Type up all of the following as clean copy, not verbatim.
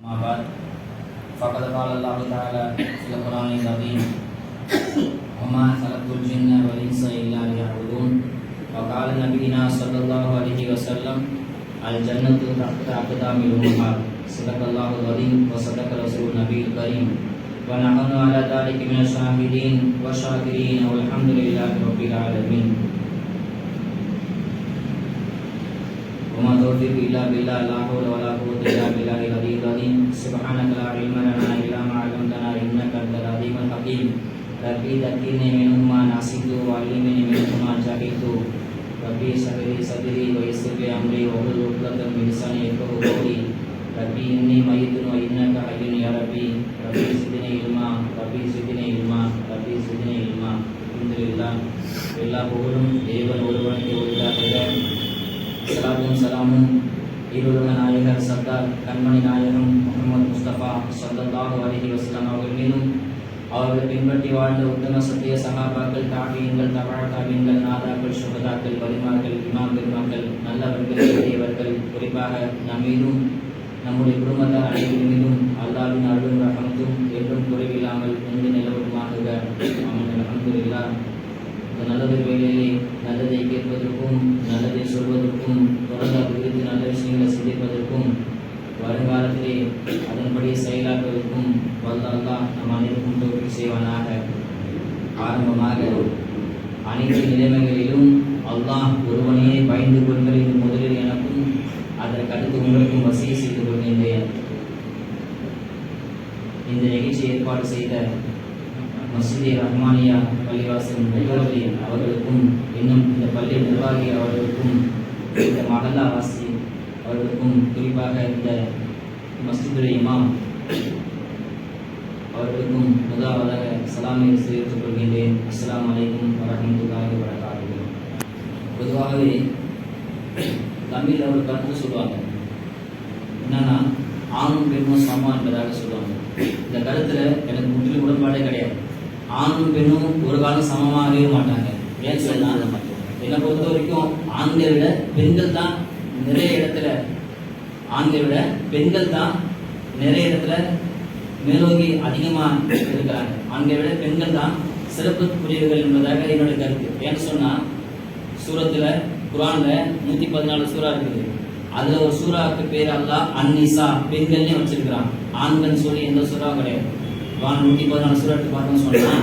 أما بعد فقد قال الله تعالى في القرآن العظيم وما خلقت الجن والإنس إلا ليعبدون وقال نبينا صلى الله عليه وسلم الجنة تحت أقدام الأمهات صدق الله العظيم وصدق رسول النبي الكريم ونحن على ذلك من الشاهدين والشاكرين والحمد لله رب العالمين وما توفيق إلا بالله لا حول ولا قوة إلا بالله العلي العظيم سبحانك لا علم لنا إلا ما علمتنا إنك أنت العليم الحكيم ربي ذكرني منه ما نسيت وعلمني منه ما جهلت ربي اشرح لي صدري ويسر لي أمري واحلل عقدة من لساني يفقهوا قولي ربي إني ميت وإنك حي يا ربي ربي زدني علما ربي زدني علما ربي زدني علما الحمد لله எல்லா புகழும் தேவன் ஒருவனுக்கு உரித்தாகுக. சலாத்தும் சலாமும் ஈருலக நாயகர் சர்தார் கண்மணி நாயகம் முகமது முஸ்தபா ஸல்லல்லாஹு அலைஹி வஸல்லம் அவர்கள் மீதும் அவர்கள் பின்பற்றி வாழ்ந்த உத்தம சத்திய சகாபாக்கள் தாபியீன்கள் தபா தாபியீன்கள் நாதாக்கள் சுஹதாக்கள் வலிமார்கள் இமாம் பெருமாக்கள் நல்லவர்கள் பெரியவர்கள் குறிப்பாக நம் மீதும் நம்முடைய குடும்பத்தார் அனைவரின் மீதும் அல்லாஹ்வின் அருளும் ரஹமத்தும் என்றும் குறைவில்லாமல் நின்று நிலவட்டுமாக. அல்ஹம்துலில்லாஹ். இந்த நல்லதொரு வேளையிலே நல்லதை கேட்பதற்கும் நல்லதை சொல்வதற்கும் தொடர்ந்து அது குறித்து நல்ல விஷயங்களை சிந்திப்பதற்கும் வருங்காலத்திலே அதன்படி செயலாக்குவதற்கும் வல்ல அல்லாஹ் நம் அனைவருக்கும் தௌஃபீக் செய்வானாக. ஆரம்பமாக அனைத்து நிலைமைகளிலும் அல்லாஹ் ஒருவனையே பயந்து கொள்ளுங்கள் என்று முதலில் எனக்கும் அதற்கு அடுத்து உங்களுக்கும் வசிய செய்து கொள்கின்றேன். இந்த நிகழ்ச்சி ஏற்பாடு செய்த மஸ்ஜித் ரஹ்மானியா பள்ளிவாசல் நிர்வாகி அவர்களுக்கும் இன்னும் இந்த பள்ளி நிர்வாகி அவர்களுக்கும் இந்த மஹல்லாவாசி அவர்களுக்கும் குறிப்பாக இந்த மஸ்ஜிதுடைய இமாம் அவர்களுக்கும் முதலாவதாக சலாமை தெரிவித்துக் கொள்கின்றேன். அஸ்ஸலாமு அலைக்கும் வரஹ்மத்துல்லாஹி வபரகாத்துஹு. பொதுவாகவே தமிழில் ஒரு கருத்து சொல்லுவாங்க, என்னன்னா ஆணும் பெண்ணும் சமம் என்பதாக சொல்லுவாங்க. இந்த கருத்துல எனக்கு முற்றிலும் உடன்பாடே கிடையாது. ஆணும் பெண்ணும் ஒரு காலம் சமமாகவே மாட்டாங்க. ஏன் சொன்னா, என்னை பொறுத்த வரைக்கும் ஆண்களை விட பெண்கள் தான் நிறைய இடத்துல மேலோகி அதிகமா இருக்கிறாங்க. ஆண்களை விட பெண்கள் தான் சிறப்புக்குரியவர்கள் என்பதாக என்னுடைய கருத்து. ஏன்னு சொன்னா, சூரத்துல குர்ஆன்ல 114 சூறா இருக்குது. அதுல ஒரு சூறாவுக்கு பேர் அல்லாஹ் அன்னிசா பெண்கள்னே வச்சிருக்கிறான். ஆண்கள் சொல்லி எந்த சூறாவும் கிடையாது. 114 சூறாட்டு பார்த்தோம்னு சொன்னா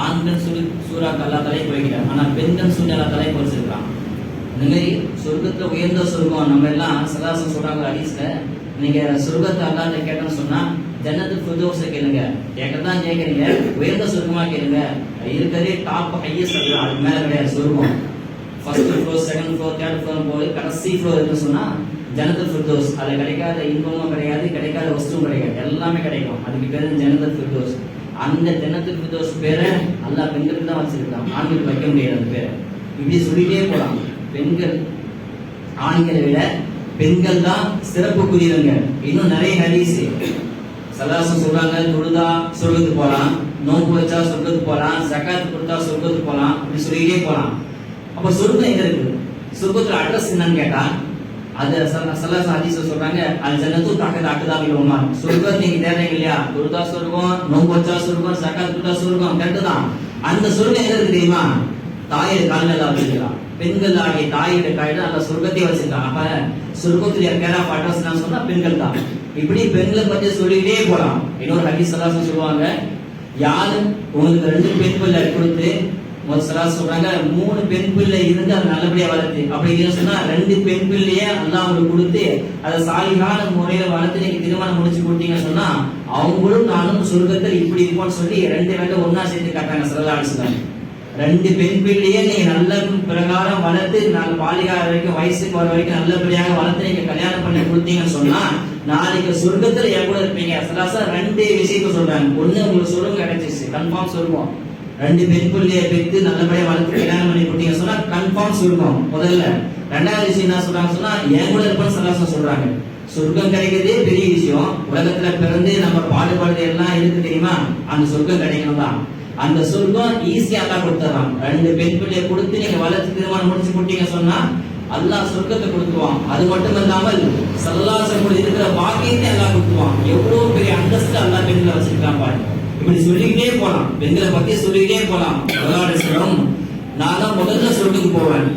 ஆண்கள் சொல்லி சூறாக்கு அல்லா தலைப்பு வைக்கிறார். ஆனா பெண்கள் சொல்லி அல்லா தலைப்பு வச்சிருக்கான். இந்த மாதிரி சொர்க்கத்துல உயர்ந்த சொர்க்கம் நம்ம எல்லாம் சதாசம் சொல்றாங்க ஹதீஸ்ல. நீங்க சொர்க்கத்தை அல்லாஹ்ட்ட கேட்டோம்னு சொன்னா ஜன்னத்துல் ஃபிர்தௌஸை கேளுங்க. கேட்கறதான் கேட்கறீங்க, உயர்ந்த சொர்க்கமா கேளுங்க. இருக்கிறதே டாப் ஹையஸ்ட், அதுக்கு மேல கிடையாது சொர்க்கம். First floor, second floor, third floor போய் கடைசி ஃப்ளோர் இருக்குன்னு சொன்னா ஜன்னத்துல் ஃபிர்தௌஸ். அதுல கிடைக்காத இன்பமும் கிடையாது, கிடைக்காத வஸ்துவும் கிடையாது, எல்லாமே கிடைக்கும். அதுக்கு பேரு ஜன்னத்துல் ஃபிர்தௌஸ். அந்த ஜன்னத்துல் ஃபிர்தௌஸ் பேரை அல்லாஹ் பெண்களுக்கு தான் வச்சிருக்கான், ஆண்களுக்கு வைக்க முடியாது அந்த பேரை. இப்படி சொல்லிட்டே போலாம். பெண்கள் ஆண்களை விட பெண்கள் தான் சிறப்புக்குரியவங்க. இன்னும் நிறைய ஹதீஸ் சல்லாசம் சொல்றாங்க, தொழுதா சொர்க்கத்துக்கு போகலாம், நோன்பு வச்சா சொர்க்கத்துக்கு போகலாம், ஜகாத் கொடுத்தா சொர்க்கத்துக்கு போகலாம், அப்படி சொல்லிட்டே போகலாம். அப்ப சொர்க்கம் எங்க இருக்கு? சொர்க்கத்துல அட்ரஸ் என்னன்னு கேட்டா அது சல்லாசம் ஹதீஸ் சொல்றாங்க, அது ஜன்னத்து தஹ்த அக்தாமில் உம்மஹாத். சொர்க்கம் நீங்க தேடுறீங்க இல்லையா, தொழுதா சொர்க்கம், நோன்பு வச்சா சொர்க்கம், ஜகாத் கொடுத்தா சொர்க்கம், கரெக்ட் தான். அந்த சொர்க்கம் எங்க இருக்கு தெரியுமா? தாயோட கால்ல வச்சிருக்கான். பெண்கள் ஆகிய தாயோட காலில் அந்த சொர்க்கத்தை வச்சிருக்கான். அப்ப சொர்க்கத்துடைய கேர் ஆஃப் அட்ரஸ் நான் சொன்னா பெண்கள் தான். இப்படி பெண்களை பத்தி சொல்லிட்டே போலாம். இன்னொரு ஹதீஸ் சல்லாசம் சொல்லுவாங்க, யாரு உங்களுக்கு 2 பெண் பிள்ளை கொடுத்து சொல்றாங்க 3 பெண் பிள்ளை இருந்து அதை நல்லபடியா வளர்த்து, அப்படி சொன்னா 2 பெண் பிள்ளைய அல்லாஹ் அவங்களுக்கு கொடுத்து அதை சாலிகான முறையில வளர்த்து நீங்க திருமணம் முடிச்சு கொடுத்தீங்கன்னு சொன்னா அவங்களும் நானும் சொர்க்கத்தில் இப்படி இருப்போம்னு சொல்லி 2 பேரும் ஒன்னா சேர்த்து காட்டாங்க. ஸல்லல்லாஹு அலைஹி 2 பெண் பிள்ளைய நீங்க நல்ல பிரகாரம் வளர்த்து நாலு பாலிகார வரைக்கும் வயசுக்கு வர வரைக்கும் நல்லபடியாக வளர்த்து நீங்க கல்யாணம் பண்ணி கொடுத்தீங்கன்னு சொன்னா நாளைக்கு சொர்க்கத்துல என் கூட இருப்பீங்க. ஸல்லல்லாஹு 2 விஷயத்த சொல்றாங்க. ஒண்ணு, உங்களுக்கு சொர்க்கம் கிடைச்சிச்சு, கன்ஃபார்ம் சொல்லுவோம். 2 பெண் பிள்ளையை பெற்று நல்லபடியா வளர்த்து கல்யாணம் பண்ணி கொடுத்தீங்க சொன்னா கன்ஃபார்ம் சொல்லுவோம் முதல்ல. 2வது விஷயம் என்ன சொல்றாங்க சொன்னா என் கூட இருப்பேன்னு ஸல்லல்லாஹு சொல்றாங்க. சொர்க்கம் கிடைக்கிறதே பெரிய விஷயம். உலகத்துல பிறந்து நம்ம பாடுபடுறது எல்லாம் இருக்கு தெரியுமா, அந்த சொர்க்கம் கிடைக்கணும் தான். அந்த சொர்க்கம் ஈஸியா தான் கொடுத்துறான். 2 பெண் பிள்ளையை கொடுத்து நீங்க வளர்த்து திருமணம் முடிச்சு கொடுத்தீங்க சொன்னா அல்லாஹ் சொர்க்கத்தை கொடுத்துருவான். அது மட்டும் இல்லாமல் ஸல்லல்லாஹு இருக்கிற பாக்கியத்தை அல்லாஹ் கொடுத்துருவான். எவ்வளவு பெரிய அந்தஸ்து அல்லாஹ் பெண்களை வச்சிருக்கான் பாருங்க. இப்படி சொல்லிக்கிட்டே போலாம், பெண்களை பத்தி சொல்லிக்கிட்டே போலாம். நான் தான் முதல்ல சொர்க்கத்துக்கு போவேன்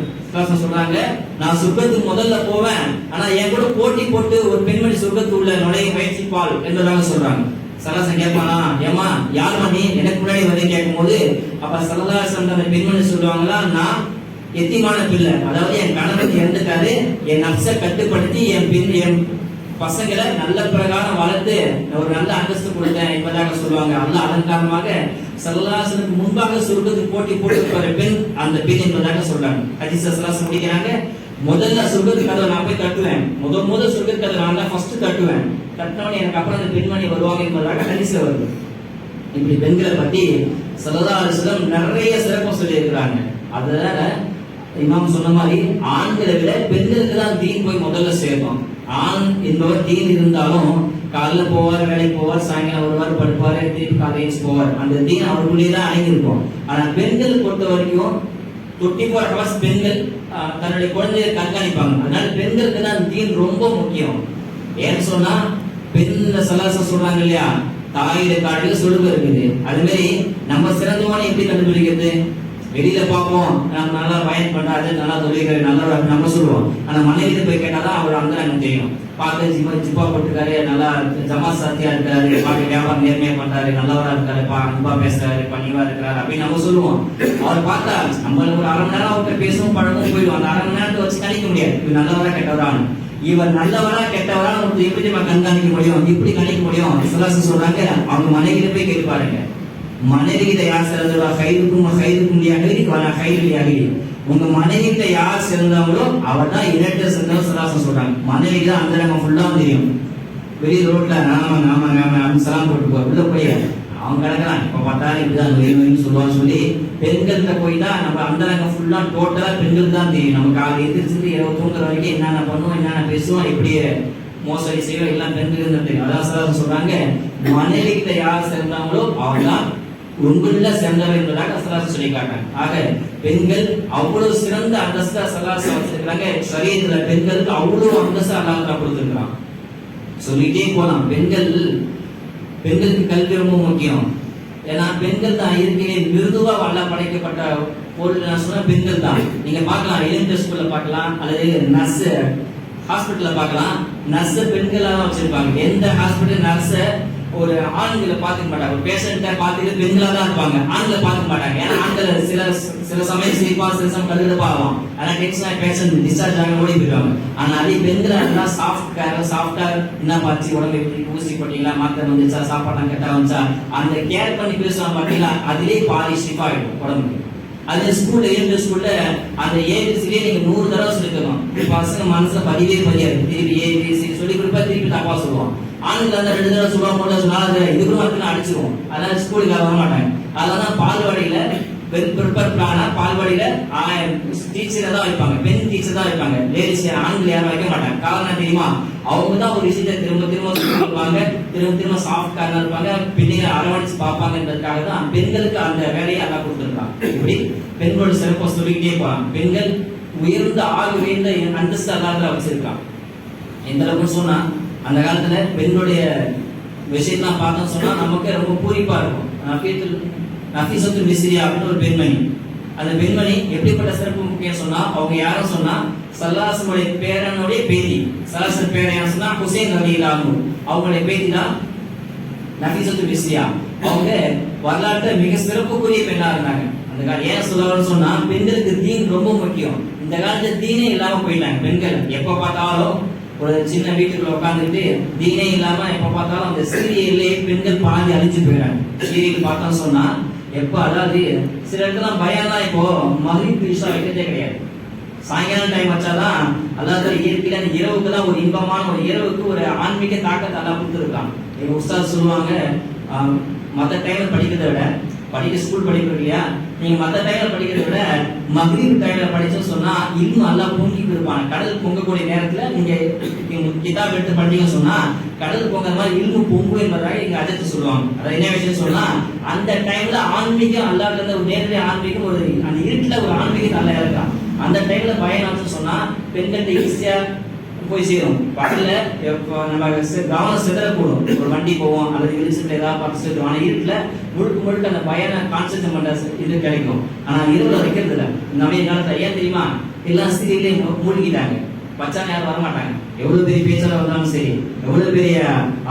சொல்றாங்க, நான் சொர்க்கத்துக்கு முதல்ல போவேன், ஆனா என் கூட போட்டி போட்டு ஒரு பெண்மணி சொர்க்கத்துக்குள்ள நுழைய முயற்சிப்பாள் என்பதாக சொல்றாங்க. சலாசம் கேட்பானா, ஏமா யாருமா நீ எனக்கு முன்னாடி வந்து கேட்கும் போது அப்ப சல்லாசம் அந்த பெண்மணி சொல்லுவாங்களா, நான் எத்திமான பிள்ளை, அதாவது என் கணவன் இறந்துட்டாரு, என் நப்சை கட்டுப்படுத்தி என் பசங்களை நல்ல பிரகாரம் வளர்த்து ஒரு நல்ல அந்தஸ்து கொடுத்தேன் என்பதாக சொல்லுவாங்க. அல்லாஹ் அதன் காரணமாக சல்லல்லாஹு முன்பாக சொர்க்கத்துக்கு போட்டி போட்டு பெண் அந்த பெண் என்பதாக சொல்றாங்க. ஹதீஸ் சல்லல்லாஹு முடிக்கிறாங்க, முதல்ல சொர்க்கத்துக்கு கதவை நான் போய் தட்டுவேன், முதல் சொர்க்கத்துக்கு கதவை நான் தான் ஃபர்ஸ்ட் தட்டுவேன், தட்டினவனே எனக்கு அப்புறம் அந்த பெண்மணி வருவாங்க என்பதாக ஹதீஸ்ல வருது. இப்படி பெண்களை பத்தி ஸல்லல்லாஹு அலைஹி வஸல்லம் நிறைய சிறப்பு சொல்லி இருக்கிறாங்க. அதனால இமாம் சொன்ன மாதிரி ஆண்களை விட பெண்களுக்கு தான் தீன் போய் முதல்ல சேர்க்கும். ஆண் என்பவர் தீன் இருந்தாலும் காலைல போவார், வேலைக்கு போவார், சாயங்காலம் வருவார், படுப்பார், திருப்பி காலேஜ் போவார், அந்த தீன் அவர்களுடைய தான் அடங்கியிருக்கும். ஆனா பெண்களை பொறுத்த வரைக்கும் 24 hours பெண்கள் தன்னுடைய குழந்தையை கண்காணிப்பாங்க. அதனால பெண்களுக்கு தான் தீன் ரொம்ப முக்கியம். ஏன்னு சொன்னா பெண் சலாசம் சொல்றாங்க இல்லையா, தாயில காட்டில சொடுக்கு இருக்குது. அது மாதிரி நம்ம சிறந்தவனை எப்படி கண்டுபிடிக்கிறது? வெளியில பார்ப்போம், நம்ம நல்லா பயன் பண்றாரு, நல்லா தொழில்கள் நல்லா நம்ம சொல்லுவோம். ஆனா மனைவியில போய் கேட்டாதான் அவர் அங்க எனக்கு தெரியும். பார்த்து ஜிப்பா போட்டுருக்காரு, நல்லா ஜமா சாத்தியா இருக்காரு, பார்த்து வியாபாரம் நேர்மையா பண்றாரு, நல்லவரா இருக்காரு, அன்பா பேசுறாரு, பணிவா இருக்கிறாரு அப்படின்னு நம்ம சொல்லுவோம். அவர் பார்த்தா நம்மளுக்கு ஒரு 1/2 மணி நேரம் அவர்கிட்ட பேசவும் பழகவும் போயிடுவோம். அந்த 1/2 மணி நேரத்தை வச்சு கணிக்க முடியாது இவர் நல்லவரா கெட்டவரான்னு. இவர் நல்லவரா கெட்டவரா எப்படி நம்ம கண்காணிக்க முடியும், இப்படி கணிக்க முடியும்? சலாசம் சொல்றாங்க, அவங்க மனைவியில போய் கேட்டு பாருங்க. மனைவிகிட்ட யார் சிறந்தவா, கைதுக்கும் உங்க மனைவிகிட்ட யார் சிறந்தவங்களோ அவர் தான் இரட்டை சிறந்தவர். சலாசம் சொல்றாங்க. மனைவிக்கு தான் அந்த ரகம் ஃபுல்லா தெரியும். வெளிய ரோட்ல நாம அப்படின்னு சலாம் போட்டு போய் உள்ள போய் அவங்க கிடக்கலாம், இப்ப பார்த்தாலும் இப்படிதான் நோயின்னு சொல்லுவான்னு சொல்லி பெண்கள்கிட்ட போய் தான் நம்ம அந்த ரகம் ஃபுல்லா டோட்டலா பெண்கள் தான் தெரியும். நமக்கு ஆள் எதிர்த்து இரவு தூங்குற வரைக்கும் என்னென்ன பண்ணுவோம், என்னென்ன பேசுவோம், இப்படி மோசடி செய்வோம், எல்லாம் பெண்கள் தான் தெரியும். அதான் சலாசம் சொல்றாங்க, மனைவிகிட்ட யார் சிறந்தவங்களோ அவர் தான் உண்மையில சிறந்தவர் என்பதாக சலாசம் சொல்லி காட்டாங்க. ஆக பெண்கள் அவ்வளவு சிறந்த அந்தஸ்தா சலாசம் வச்சிருக்கிறாங்க. சரியத்துல பெண்களுக்கு அவ்வளவு அந்தஸ்தா அல்லாஹ் கொடுத்திருக்கிறான். சொல்லிட்டே போலாம். பெண்களுக்கு கல்வி ரொம்ப முக்கியம். ஏன்னா பெண்கள் தான் இயற்கையிலே மிருதுவா அல்லாஹ் படைக்கப்பட்ட பொருள். நான் சொன்ன பெண்கள் தான். நீங்க பார்க்கலாம், எலிமெண்டரி ஸ்கூல்ல பார்க்கலாம், அல்லது நர்ஸ் ஹாஸ்பிட்டல்ல பார்க்கலாம். நர்ஸ் பெண்களா வச்சிருப்பாங்க. எந்த ஹாஸ்பிட்டல் நர்ஸ ஒரு ஆண்களை பார்த்துக்க மாட்டாங்க. ஒரு பேஷண்ட்டை பார்த்துட்டு பெண்களா தான் இருப்பாங்க, ஆண்களை பார்க்க மாட்டாங்க. ஏன்னா ஆண்கள் சில சமயம் சிரிப்பா, சில சமயம் கழுதுப்பா ஆகும். ஆனா டென்ஷன் பேஷண்ட் டிஸ்சார்ஜ் ஆக ஓடி போயிடுவாங்க. ஆனா அதே பெண்களை இருந்தா சாஃப்டா என்ன பார்த்து உடம்பு எப்படி ஊசி போட்டீங்களா, மாத்திரை வந்துச்சா, சாப்பாடு கெட்டா வந்துச்சா, அந்த கேர் பண்ணி பேசுவாங்க பார்த்தீங்களா, அதிலே பாதி ஷிஃப் ஆயிடும் உடம்புக்கு. அது ஸ்கூல்ல ஸ்கூல்ல அந்த ஏபிசிலே நீங்க 100 தடவை சொல்லிக்கணும். பசங்க மனசுல பதிவே பதியாது. திருப்பி ஏபிசி சொல்லி கொடுப்பா, திருப்பி தப்பா சொல்லுவான். ஆண்கள் அந்த 2 தடவை சொல்லுவாங்க, 3 தடவை சொன்னாலும் இதுக்கு மட்டும் அடிச்சிருவோம். அதனால ஸ்கூலுக்கு வர மாட்டாங்க. அதனால பால்வாடியில ப்ரிப்பேர் பிளானா பால்வாடியில டீச்சரை தான் வைப்பாங்க, பெண் டீச்சர் தான் வைப்பாங்க. லேடிஸ் ஆண்கள் யாரும் வைக்க மாட்டாங்க. காரணம் தெரியுமா? அவங்க தான் ஒரு விஷயத்தை திரும்ப சொல்லுவாங்க, திரும்ப சாஃப்ட் காரனா இருப்பாங்க, பெண்களை அரவணைச்சு பார்ப்பாங்கன்றதுக்காக தான் பெண்களுக்கு அந்த வேலையை எல்லாம் கொடுத்துருக்காங்க. இப்படி பெண்களோட சிறப்பை சொல்லிக்கிட்டே போறாங்க. பெண்கள் உயர்ந்த அந்தஸ்து அல்லாத வச்சிருக்காங்க. எந்த அளவுக்கு சொன்னா அந்த காலத்துல பெண்களுடைய விஷயத்தான் பார்த்தோம் சொன்னா நமக்கு ரொம்ப பூரிப்பா இருக்கும். நஃபீசத்துல் மிஸ்ரி அப்படின்னு ஒரு பெண்மணி. அந்த பெண்மணி எப்படிப்பட்ட சிறப்பு முக்கியம் சொன்னா, அவங்க யாரும் சொன்னா சல்லாசனுடைய பேரனுடைய பேத்தி. சல்லாசன் பேரன் யாரும் சொன்னா ஹுசைன் ரலியல்லாஹு அன்ஹு. அவங்களுடைய பேத்தி தான் நஃபீசத்துல் மிஸ்ரியா. அவங்க வரலாற்று மிக சிறப்புக்குரிய பெண்ணா இருந்தாங்க. அந்த காலம் ஏன் சொல்லணும்னு சொன்னா பெண்களுக்கு தீன் ரொம்ப முக்கியம். இந்த காலத்துல தீனே இல்லாம போயிட்டாங்க பெண்கள். எப்ப பார்த்தாலும் ஒரு சின்ன வீட்டுக்குள்ள உட்காந்துட்டு தீனே இல்லாம எப்ப பார்த்தாலும் அந்த சீரியல்லே பெண்கள் பாதி அழிஞ்சு போயிடாங்க. சீரியல் பார்த்தோம்னு சொன்னா எப்ப, அதாவது சில இடத்துல பயம் தான். இப்போ மகரிப் இஷா வைக்கிறதே கிடையாது. சாயங்காலம் டைம் வச்சாதான், அதாவது இயற்கையில இரவுக்கு தான் ஒரு இன்பமான ஒரு இரவுக்கு ஒரு ஆன்மீக தாக்கத்தை எல்லாம் கொடுத்துருக்காங்க. எங்க உஸ்தாத் சொல்லுவாங்க, மற்ற டைம்ல படிக்கிறத விட ஸ்கூல் படிக்கிறது இல்லையா, நீங்க மற்ற டைம்ல படிக்கிறத விட மகரிப் டைம்ல படிச்சோன்னு சொன்னா இன்னும் நல்லா பொங்கிட்டு இருப்பாங்க. கடல் பொங்கக்கூடிய நேரத்துல நீங்க கிதாப் எடுத்து படிச்சீங்கன்னு சொன்னா கடல் பொங்குற மாதிரி இன்னும் பொங்கு என்பதாக இங்க அஜத்து சொல்லுவாங்க. அதாவது என்ன விஷயம் சொன்னா அந்த டைம்ல ஆன்மீகம் அல்லாஹ்ல இருந்து ஒரு நேரடி ஆன்மீகம், ஒரு அந்த இருட்டுல ஒரு ஆன்மீகம் நல்லா இருக்கான். அந்த டைம்ல பயணம் சொன்னா பெண்கள்கிட்ட ஈஸியா போய் சேரும். பகல்ல நம்ம கவனம் சிதறக்கூடும். ஒரு வண்டி போவோம் அல்லது வெளிச்சத்துல ஏதாவது பார்த்து சேர்த்துரும். ஆனா இருட்டுல முழுக்க முழுக்க அந்த பயனை கான்சென்ட்ரேட் பண்ற இது கிடைக்கும். ஆனா இரவுல வைக்கிறது இல்லை. நவீன காலத்துல ஏன் தெரியுமா, எல்லாம் சீரியல்லே மூழ்கிட்டாங்க. பச்சான யாரும் வரமாட்டாங்க. எவ்வளவு பெரிய பேச்சாளர் வந்தாலும் சரி, எவ்வளவு பெரிய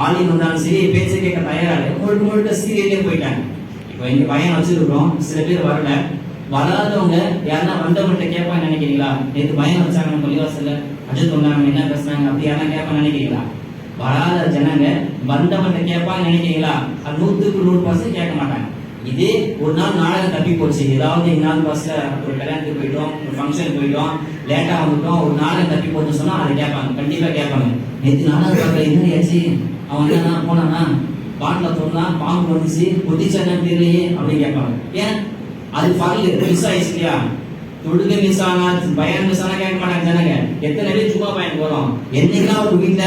ஆலிம் வந்தாலும் சரி, பேச்சை கேட்க தயாராக முழுக்க முழுக்க சீரியல்லே போயிட்டாங்க. இப்போ இங்க பையன் வச்சிருக்கிறோம், சில பேர் வரல. வராதவங்க யாருன்னா வந்தவங்கள்ட்ட கேட்பாங்க நினைக்கிறீங்களா? நேற்று பயம் வச்சாங்க பள்ளிவாசல்ல, அஜித் வந்தாங்க, என்ன பேசுனாங்க, அப்படி யாரா கேட்பாங்க நினைக்கிறீங்களா? வராத ஜனங்க வந்தவங்கள்ட்ட கேட்பாங்க நினைக்கிறீங்களா? அது 100% கேட்க மாட்டாங்க. இதே ஒரு நாள் நாடகம் தப்பி போச்சு, ஏதாவது எங்கேயாவது பஸ்ல ஒரு கல்யாணத்துக்கு போயிட்டோம், ஒரு ஃபங்க்ஷனுக்கு போயிட்டோம், லேட்டா வந்துட்டோம், ஒரு நாடகம் தப்பி போச்சுன்னு சொன்னா அதை கேட்பாங்க, கண்டிப்பா கேட்பாங்க. நேற்று நாடகம் பார்க்கல, என்ன ஆச்சு, அவன் என்ன போனானா, பாட்டில் தோணா பாம்பு வந்துச்சு, கொத்திச்சானு தெரியலையே அப்படின்னு கேட்பாங்க. ஏன்? அது பகல் மிஸ் ஆயிடுச்சு இல்லையா? தொழுகை மிஸ் ஆனா, பயன் மிஸ் ஆனா கேட்க மாட்டாங்க ஜனங்க. எத்தனை பேர் ஜும்மா பயனுக்கு வரும்? என்னைக்கெல்லாம் ஒரு வீட்டுல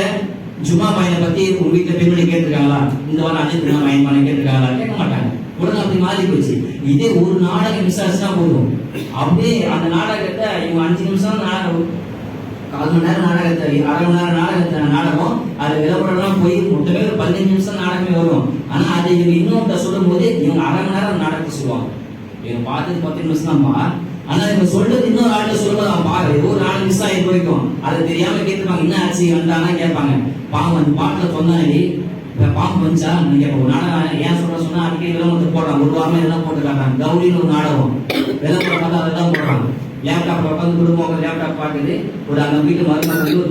ஜும்மா பயனை பத்தி ஒரு வீட்டுல பெண்மணி கேட்டிருக்காங்களா? இந்த வாரம் அஜித் ஜும்மா பயன் பண்ண கேட்டிருக்காங்களா? கேட்க மாட்டாங்க. உடனே அப்படி மாறி போச்சு. இதே ஒரு நாடகம் மிஸ் ஆச்சுன்னா போதும், அப்படியே அந்த நாடகத்தை இவங்க 5 நிமிஷம் நாடகம், 1/4 மணி நேரம் நாடகத்தை, 1/2 மணி நேரம் நாடகத்தை நாடகம் அது விளம்பரம் போய் மொத்தமே ஒரு 15 நிமிஷம் நாடகமே வரும். ஆனா அதை இவங்க இன்னொருத்த சொல்லும் போது இவங்க 1/2 மணி நேரம் நாடகத்தை சொல்லுவாங்க. இவங்க பார்த்தது 10 நிமிஷம் தான்ப்பா, ஆனா இவங்க சொல்றது இன்னொரு ஆள்கிட்ட சொல்லுவாங்க, பாரு ஒரு நாள் மிஸ் ஆகி போய்க்கும். அதை தெரியாம கேட்டுப்பாங்க, என்ன ஆச்சு வந்தானா கேட்பாங்க. பாம்பு அந்த பாட்டுல சொன்னாடி பாம்பு வந்துச்சா கேட்பாங்க. ஒரு நாடகம் ஏன் சொன்னா அடிக்கடி விளம்பரத்தை போடுறாங்க, ஒரு வாரமே எல்லாம் போட்டு காட்டுறாங்க. கௌரின்னு ஒரு நாடகம் விளம்பரம் பார்த்தா அதெல்லாம் போடுறாங்க. லேப்டாப்ல உட்காந்து குடும்பம் லேப்டாப் பார்க்குது, ஒரு அந்த வீட்டு மருமகள் ஒரு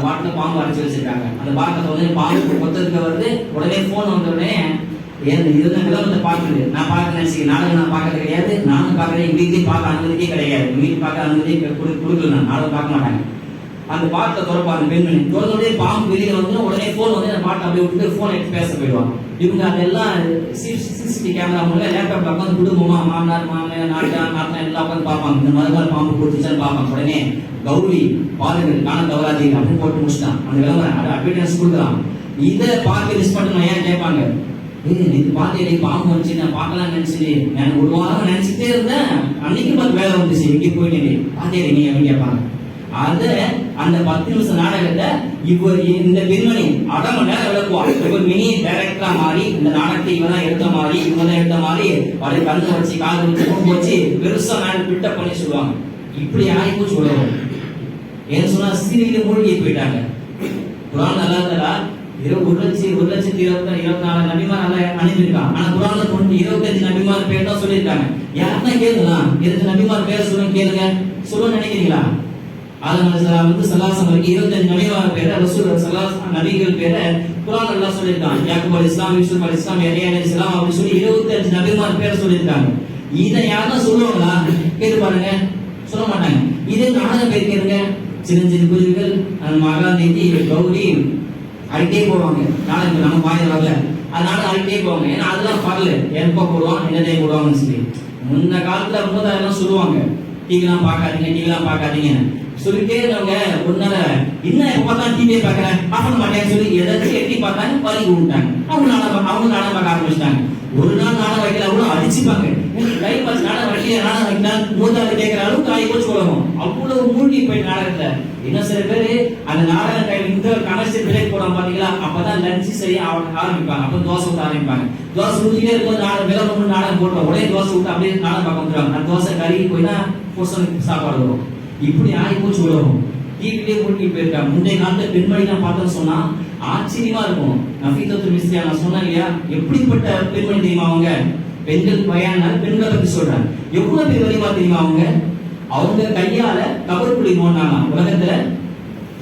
பாட்டில் பாம்பு அரைச்சி வச்சிருக்காங்க. அந்த பாட்டில் வந்து பாம்பு கொத்ததுக்கு வருது. உடனே போன் வந்த உடனே இதுதான் விளம்பரத்தை பார்க்குது. நான் பார்க்க நினைச்சு நாடகம் நான் பார்க்கறது கிடையாது, நானும் பார்க்கறேன். எங்க வீட்லயும் பார்க்க அனுமதிக்கே கிடையாது, எங்க வீட்டு பார்க்க அனுமதி கொடுக்கல, நான் நாடகம் பார்க்க மாட்டாங்க. அந்த பாட்டில் திறப்பா அந்த பெண்மணி திறந்தோடனே பாம்பு வெளியில வந்து உடனே போன் வந்து அந்த பாட்டை அப்படியே விட்டு போன் எடுத்து பேச போயிடுவாங்க. இவங்க அதெல்லாம் சிசிடிவி கேமரா மூலம் லேப்டாப்ல உட்காந்து குடும்பமா மாமனார் மாமனார் நாட்டான் எல்லாம் உட்காந்து பார்ப்பாங்க. இந்த மாதிரி பாம்பு கொடுத்துச்சான்னு பார்ப்பாங்க. உடனே கௌரி பாருங்கள் காண தவறாதீங்க அப்படின்னு போட்டு முடிச்சுட்டான். அந்த விளம்பரம் அட்வர்டைஸ் கொடுக்கலாம். இதை பார்த்து மிஸ் பண்ணணும் ஏன் கேட்பாங்க, இது பார்த்து பாம்பு வந்துச்சு நான் பார்க்கலாம் நினைச்சு எனக்கு ஒரு வாரம் நினைச்சுட்டே இருந்தேன், அன்னைக்கு பார்த்து வேலை வந்துச்சு இங்கே போயிட்டு பார்த்தே நீ அப்படின்னு கேட்பாங்க. அத அந்த 10 நிமிஷம் நாடகத்தை இவர் இந்த பெண்மணி 1/2 மணி நேரம் விளக்குவார். இவர் மினி டைரக்டரா மாறி இந்த நாடகத்தை இவதான் எடுத்த மாதிரி இவதான் எடுத்த மாதிரி அவரை கண்ணு வச்சு காது வச்சு கொண்டு வச்சு பெருசா நான் பில்டப் பண்ணி சொல்லுவாங்க. இப்படி ஆயிப்போச்சு உலகம். ஏன்னு சொன்னா சீரியல மூழ்கி போயிட்டாங்க. குரான் நல்லா இருந்தா 1,24,000 நபிமார் அல்ல அனுப்பியிருக்கான். ஆனா குரான்ல 25 நபிமார் பேர் தான் சொல்லியிருக்காங்க. யாருன்னா கேளுங்களா, 25 நபிமார் பேரை சொல்லுங்க, கேளுங்க, சொல்லுன்னு நினைக்கிறீங்களா? ஆதம் அலைஹிஸ்ஸலாம் வந்து ஸல்லல்லாஹு அலைஹி 25 நபிமார் பேரை ரசூல் ஸல்லல்லாஹு நபிகள் பேரை குர்ஆன் அல்லாஹ் சொல்லிருக்கான். யாக்கூப் அலைஹிஸ்ஸலாம், யூசுப் அலைஹிஸ்ஸலாம், யஹ்யா அலைஹிஸ்ஸலாம் அப்படி சொல்லி 25 நபிமார் பேரை சொல்லிருக்காங்க. இதை யாரா சொல்லுவாங்களா? கேட்டு பாருங்க, சொல்ல மாட்டாங்க. இதே நாடகம் பேர் கேளுங்க, சின்னஞ்சிறு குருவிகள் மகாநதி கௌரி அடிட்டே போவாங்க. நாடகம் நம்ம வாயில் வரல, அதனால அடிட்டே போவாங்க. ஏன்னா அதெல்லாம் வரல, எப்ப போடுவான் என்னதே போடுவாங்கன்னு சொல்லி முன்ன காலத்துல ரொம்ப அதெல்லாம் சொல்லுவாங்க. டிவிலாம் பார்க்காதீங்க சொல்லிட்டே இருந்தவங்க ஒன்னால என்ன எப்ப பார்த்தா டிவியை பார்க்கறேன் ஆஃப் மாட்டேன்னு சொல்லி எதாச்சும் எட்டி பார்த்தாங்க, பறி விட்டாங்க. அவங்க நாடகம் பார்க்க ஆரம்பிச்சிட்டாங்க. ஒரு நாள் நாடகம் வைக்கல அவ்வளோ அடிச்சுப்பாங்க. லைவ் பார்த்து நாடகம் வைக்கலாம் மூத்தாண்டு கேட்கிற அளவுக்கு ஆகி போச்சு உலகம். அவ்வளவு மூழ்கி போய் நாடகத்துல இன்னும் சில பேரு அந்த நாடகம் டைம் இந்த கமர்ஷியல் பிரேக் போடுறாங்க பாத்தீங்களா, அப்பதான் லஞ்சு செய்ய ஆரம்பிப்பாங்க. அப்ப தோசை ஊட்ட ஆரம்பிப்பாங்க. தோசை ஊற்றிட்டே இருக்கும்போது நாடகம் நாடகம் போட்டுருவோம். உடனே தோசை விட்டு அப்படியே நாடகம் பார்க்க வந்துடுவாங்க. அந்த தோசை கருகி போய் தான் புருஷனுக்கு சாப்பாடு வரும். இப்படி ஆகி போச்சு உலகம். டிவிலே மூழ்கி போயிருக்காங்க. முந்தைய காலத்துல பெண்மணி நான் பார்த்தேன்னு சொன்னா ஆச்சரியமா இருக்கும். நஃபீசத்துல் மிஸ்ரியா நான் சொன்னேன் இல்லையா, எப்படிப்பட்ட பெண்மணி தெரியுமா அவங்க? பெண்கள் பயானால பெண்களை பத்தி சொல்றாங்க. எவ்வளவு பேர் வலிமா தெரியுமா அவங்க கையால கபருக்குழி நோண்டாங்க. உலகத்துல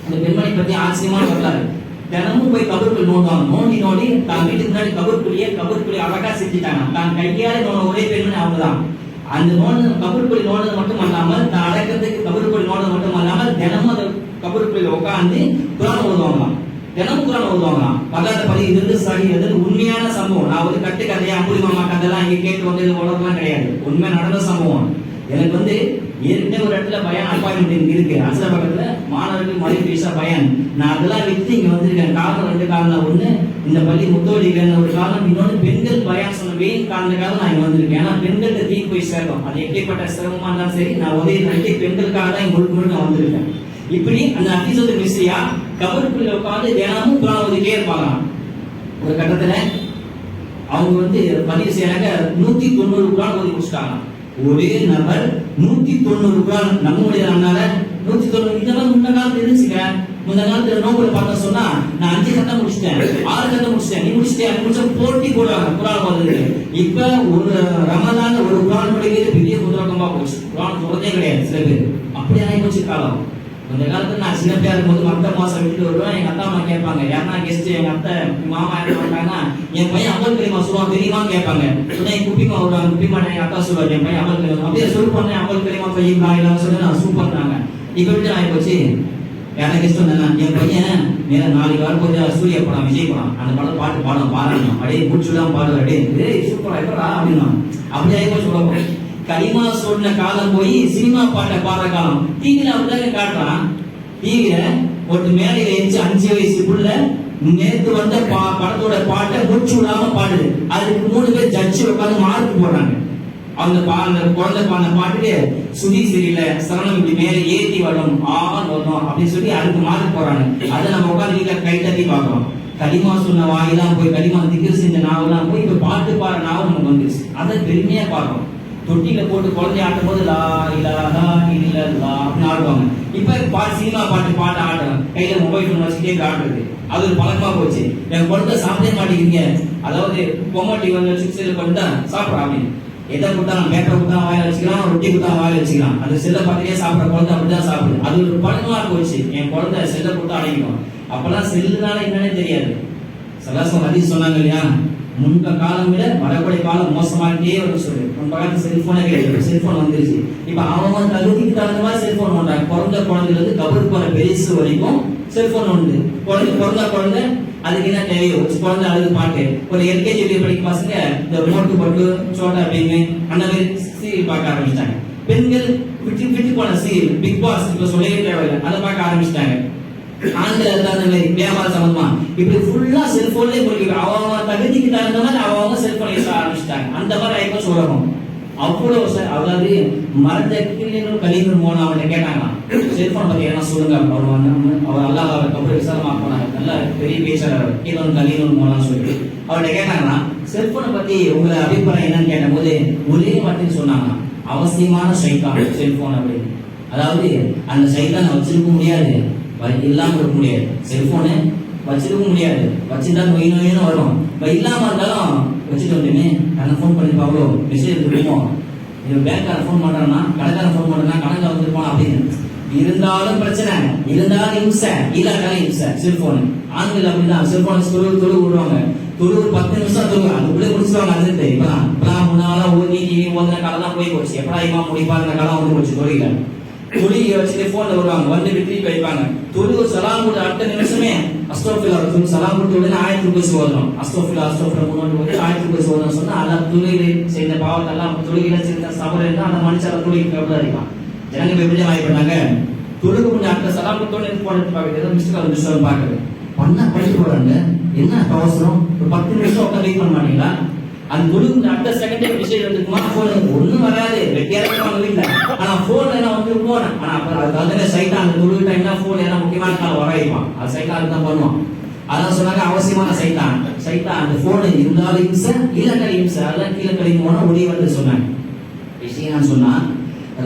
அந்த பெண்மணி பத்தி ஆச்சரியமான வரலாறு. தினமும் போய் கபருக்குழி நோண்டுவாங்க. நோண்டி தான் வீட்டுக்கு முன்னாடி கபருக்குழி அழகா செஞ்சுட்டாங்க. தான் கையால நோண்ட ஒரே பெண்மணி அவங்கதான். அந்த கபருக்குழி நோண்டது மட்டும் அல்லாமல் தான் அடக்கிறதுக்கு கபருக்குழி நோண்டது மட்டும் அல்லாமல் தினமும் அந்த கபருக்குழியில உட்காந்து குரான் ஓதுவாங்களாம். தினமும் குரான் ஓதுவாங்களாம். வரலாற்று பதிவு இருந்து சரி, உண்மையான சம்பவம். நான் ஒரு கட்டு கதையா அம்புலி மாமா கதையெல்லாம் இங்க கேட்டு வந்தது உலகம்லாம் கிடையாது. உண்மை நடந்த சம்பவம். எனக்கு ஏற்கனவே ஒரு இடத்துல பயான் அப்பாயின்மெண்ட் இருக்கு, அசல பக்கத்துல மாணவர்கள் மொழி பேச பயான். நான் அதெல்லாம் விட்டு இங்க வந்திருக்கேன். காரணம் 2 காரணம். ஒண்ணு இந்த பள்ளி முத்தோடிகள் ஒரு காரணம், இன்னொன்று பெண்கள் பயான் சொன்ன மெயின் காரணத்துக்காக நான் இங்க வந்திருக்கேன். ஏன்னா பெண்கள்கிட்ட தீ போய் சேர்க்கும். அது எப்படிப்பட்ட சிரமமா இருந்தாலும் சரி, நான் உதவி நினைக்க பெண்களுக்காக தான் இங்க முழுக்க நான் வந்திருக்கேன். இப்படி அந்த ஹஃபீஸுல் மிஸ்ரியா கபருக்குள்ள உட்காந்து தினமும் குர்ஆன் ஓதிட்டே இருப்பாங்க. ஒரு கட்டத்துல அவங்க பதிவு செய்யறாங்க 190 குர்ஆன் ஓதி முடிச்சிட்டாங்க. ஒரே நபர் 190 குர்ஆன் நம்ம முடியாதனால 190 இதெல்லாம் முன்ன காலத்துல இருந்துச்சுங்க. முன்ன காலத்துல நோபல் பார்க்க சொன்னா நான் 5 கட்டம் முடிச்சிட்டேன், 6 கட்டம் முடிச்சிட்டேன், நீ முடிச்சிட்டே முடிச்ச போட்டி போடுவாங்க குர்ஆன் ஓதுறது. இப்ப ஒரு ரமலான் ஒரு குர்ஆன் படிக்கிறது பெரிய புத்தகமா போச்சு. குர்ஆன் சொல்றதே கிடையாது சில பேர். அப்படி ஆகி போச்சு காலம். அந்த காலத்துல நான் சின்ன பிள்ளையா இருக்கும்போது மத்த மாசம் விட்டுட்டு வருவேன். எங்க அத்தா அம்மா கேட்பாங்க, யாருன்னா கெஸ்ட் எங்க அத்தை மாமா என்ன பண்றாங்கன்னா, என் பையன் அமல் கலிமா சொல்லுவான் தெரியுமான்னு கேட்பாங்க. உடனே குப்பிமா வருவாங்க, குப்பிமா எங்க அத்தா சொல்லுவாரு என் பையன் அமல் கலிமா அப்படியே சொல்லுவாங்க. அமல் கலிமா பையன் இல்லாம சொல்லி நான் சூப்பர்னாங்க. இப்ப விட்டு ஆகி போச்சு. யாரும் கெஸ்ட் வந்தாங்க, என் பையன் நேர 4 வாரம் போய் சூரிய படம் விஜய் படம் அந்த படம் பாட்டு பாடம் பாடணும் அப்படியே மூச்சுலாம் பாடுவார். அப்படியே சூப்பரா எப்படா அப்படின்னா அப்படி ஆகி போய் சொல்லுவோம். கலிமா சொன்ன காலம் போய் சினிமா பாட்டை பாடுற காலம். டிவில அப்படிதான் காட்டுறான். டிவில ஒரு மேலையில எழுந்து 5 வயசுக்குள்ள நேற்று வந்த படத்தோட பாட்டை மூச்சு விடாம பாடுது. அதுக்கு 3 பேர் ஜட்ஜி உட்காந்து மார்க் போடுறாங்க. அந்த குழந்தை பாடின பாட்டுக்கு சுதி சரியில்லை, சரணம் இப்படி மேல ஏத்தி வரும் வரும் அப்படின்னு சொல்லி அதுக்கு மார்க் போடுறாங்க. அதை நம்ம உட்காந்து வீட்டுல கை தட்டி பார்க்கிறோம். கலிமா சொன்ன வாயெல்லாம் போய் கலிமா திக்ர் செஞ்ச நாவெல்லாம் போய் இப்ப பாட்டு பாடுற நாவல் நமக்கு வந்துருச்சு. அதை பெருமையா பாடுறோம். தொட்டில போட்டு குழந்தை ஆட்டும் போது லா இலாஹா இல்லல்லாஹ் அப்படின்னு ஆடுவாங்க. இப்ப சினிமா பாட்டு ஆடுறாங்க. கையில மொபைல் போன் வச்சுட்டே ஆடுறது அது ஒரு பழக்கமா போச்சு. என் குழந்தை சாப்பிடவே மாட்டேங்கிறீங்க, அதாவது பொம்மாட்டி சிக்ஸில் கொண்டா சாப்பிட்றா அப்படின்னு எதை கொடுத்தாலும் பேப்பரை கொடுத்தா வாயில வச்சுக்கலாம், ரொட்டி கொடுத்தா வாயில வச்சுக்கலாம். அந்த செல்லை பார்த்துட்டே சாப்பிட்ற குழந்தை அப்படிதான் சாப்பிடுது. அது ஒரு பழக்கமா போச்சு. என் குழந்தை செல்லை கொடுத்தா அடைக்கணும். அப்பெல்லாம் செல்லுனால என்னன்னே தெரியாது. சலாசம் ஹதீஸ் சொன்னாங்க இல்லையா, முன்ப காலம் விட வரக்கூடிய காலம் மோசமாகிட்டே வரும் சொல்லு. முன்ப காலத்து செல்போனே கிடையாது, செல்போன் வந்துருச்சு. இப்ப அவன் தகுதிக்கு தகுந்த மாதிரி செல்போன் பண்றாங்க. பிறந்த குழந்தைல இருந்து கபருக்கு போற பெருசு வரைக்கும் செல்போன் உண்டு. பிறந்த குழந்தை அதுக்கு என்ன தேவையோ குழந்தை அழுது பாட்டு. ஒரு எல்கேஜி படிக்க பசங்க இந்த மோட்டு பட்டு சோட்டா அப்படின்னு அந்த மாதிரி சீரியல் பார்க்க ஆரம்பிச்சிட்டாங்க. பெண்கள் விட்டு போன சீரியல் பிக் பாஸ் இப்ப சொல்லவே தேவையில்லை, அதை பார்க்க ஆரம்பிச்சிட்டாங்க. ஆண்கள் அந்த மாதிரி வியாபார சம்பந்தமா இப்படி ஃபுல்லா செல்போன்லயே போயிட்டு அவங்க தகுதிக்கு தகுந்த மாதிரி அவங்க செல்போன் யூஸ் ஆரம்பிச்சிட்டாங்க. அந்த மாதிரி ஆயிப்போ சொல்லணும். அவ்வளவு அதாவது மறந்த கலீனூர் மோனா அவனை கேட்டாங்க செல்போன் பத்தி என்ன சொல்லுங்க. அவர் அல்லாஹ் கபர் விசாரமா போனாங்க. நல்ல பெரிய பேச்சாளர் கலீனூர் மோனா சொல்லிட்டு அவர்கிட்ட கேட்டாங்கன்னா செல்போனை பத்தி உங்களை அபிப்பிராயம் என்னன்னு கேட்ட போது ஒரே வார்த்தைன்னு சொன்னாங்க, அவசியமான சைத்தான் செல்போன் அப்படின்னு. அதாவது அந்த சைத்தான் வச்சிருக்க முடியாது, இல்லாம இருக்க முடியாது. செல்போனு வச்சிருக்க முடியாது, வச்சிருந்தா நோய் நோயின்னு வரும். இல்லாம இருந்தாலும் வச்சுட்டு வந்துமே கண்ணை ஃபோன் பண்ணி பாவோ மெசேஜ் கொடுப்போம். பேங்க்கார ஃபோன் பண்றான்னா கடைக்காரன் ஃபோன் பண்றா கணக்கில் வந்துருப்போம் அப்படின்னு. இருந்தாலும் பிரச்சனை, இருந்தாலும் இம்சை, இல்லாட்டாலும் இம்சை. செல்போன் ஆண்கள் அப்படிதான் செல்போன் தொழு விடுவாங்க. தொழு ஒரு 10 நிமிஷம் தொழு அதுக்குள்ளே முடிச்சுருவாங்க. அது இப்பதான் முன்னால ஓதி டிவி ஓதுன காலம் தான் போய் போச்சு. எப்படா இமா முடிப்பாங்க காலம் வந்து போச்சு. தொழில தொழிலை வச்சுட்டு போன்ல வருவாங்க, வந்து திருப்பி வைப்பாங்க. தொழில் ஒரு சலாம் கூட அடுத்த நிமிஷமே அஸ்தோஃபில் சலாம் கொடுத்த உடனே 1000 ரூபாய் ஓதணும். அஸ்தோஃபில் முன்னோட்டு வந்து 1000 ரூபாய் ஓதணும் சொன்னா அதான் தொழிலை செய்த பாவத்தெல்லாம் தொழில செய்த சபர் இருந்தா அந்த மனுஷால தொழில் எப்படி இருக்கான். ஜனங்க எப்படி ஆகிப்பட்டாங்க. தொழுகு கொஞ்சம் அடுத்த சலாம் கொடுத்தோன்னு போட்டு பார்க்குறது மிஸ்டர் மிஸ்டர் பார்க்குறது பண்ணா படிச்சு போறாங்க. என்ன அவசரம், ஒரு 10 நிமிஷம் உட்காந்து வெயிட் பண்ண மாட்டீங்களா? அந்த தொழுகு அடுத்த செகண்டே மெசேஜ் வந்துக்குமா? போன் ஒன்றும் வராது, வெட்டியாரமா வீட்டுல. ஆனா போன் என்ன வந்து போனேன். ஆனா அதுக்காக சைட்டா அந்த தொழுகு டைம்னா போன் ஏன்னா முக்கியமான காலம் வரைவான். அது சைட்டா அதுதான் பண்ணுவான். அதான் சொன்னாங்க அவசியமான சைத்தான். சைத்தான் அந்த போன் இருந்தாலும் இம்சை, இல்லைன்னா இம்சை. அதெல்லாம் கீழே கழிவு போனா ஒளி வந்து சொன்னாங்க. விஷயம் சொன்னா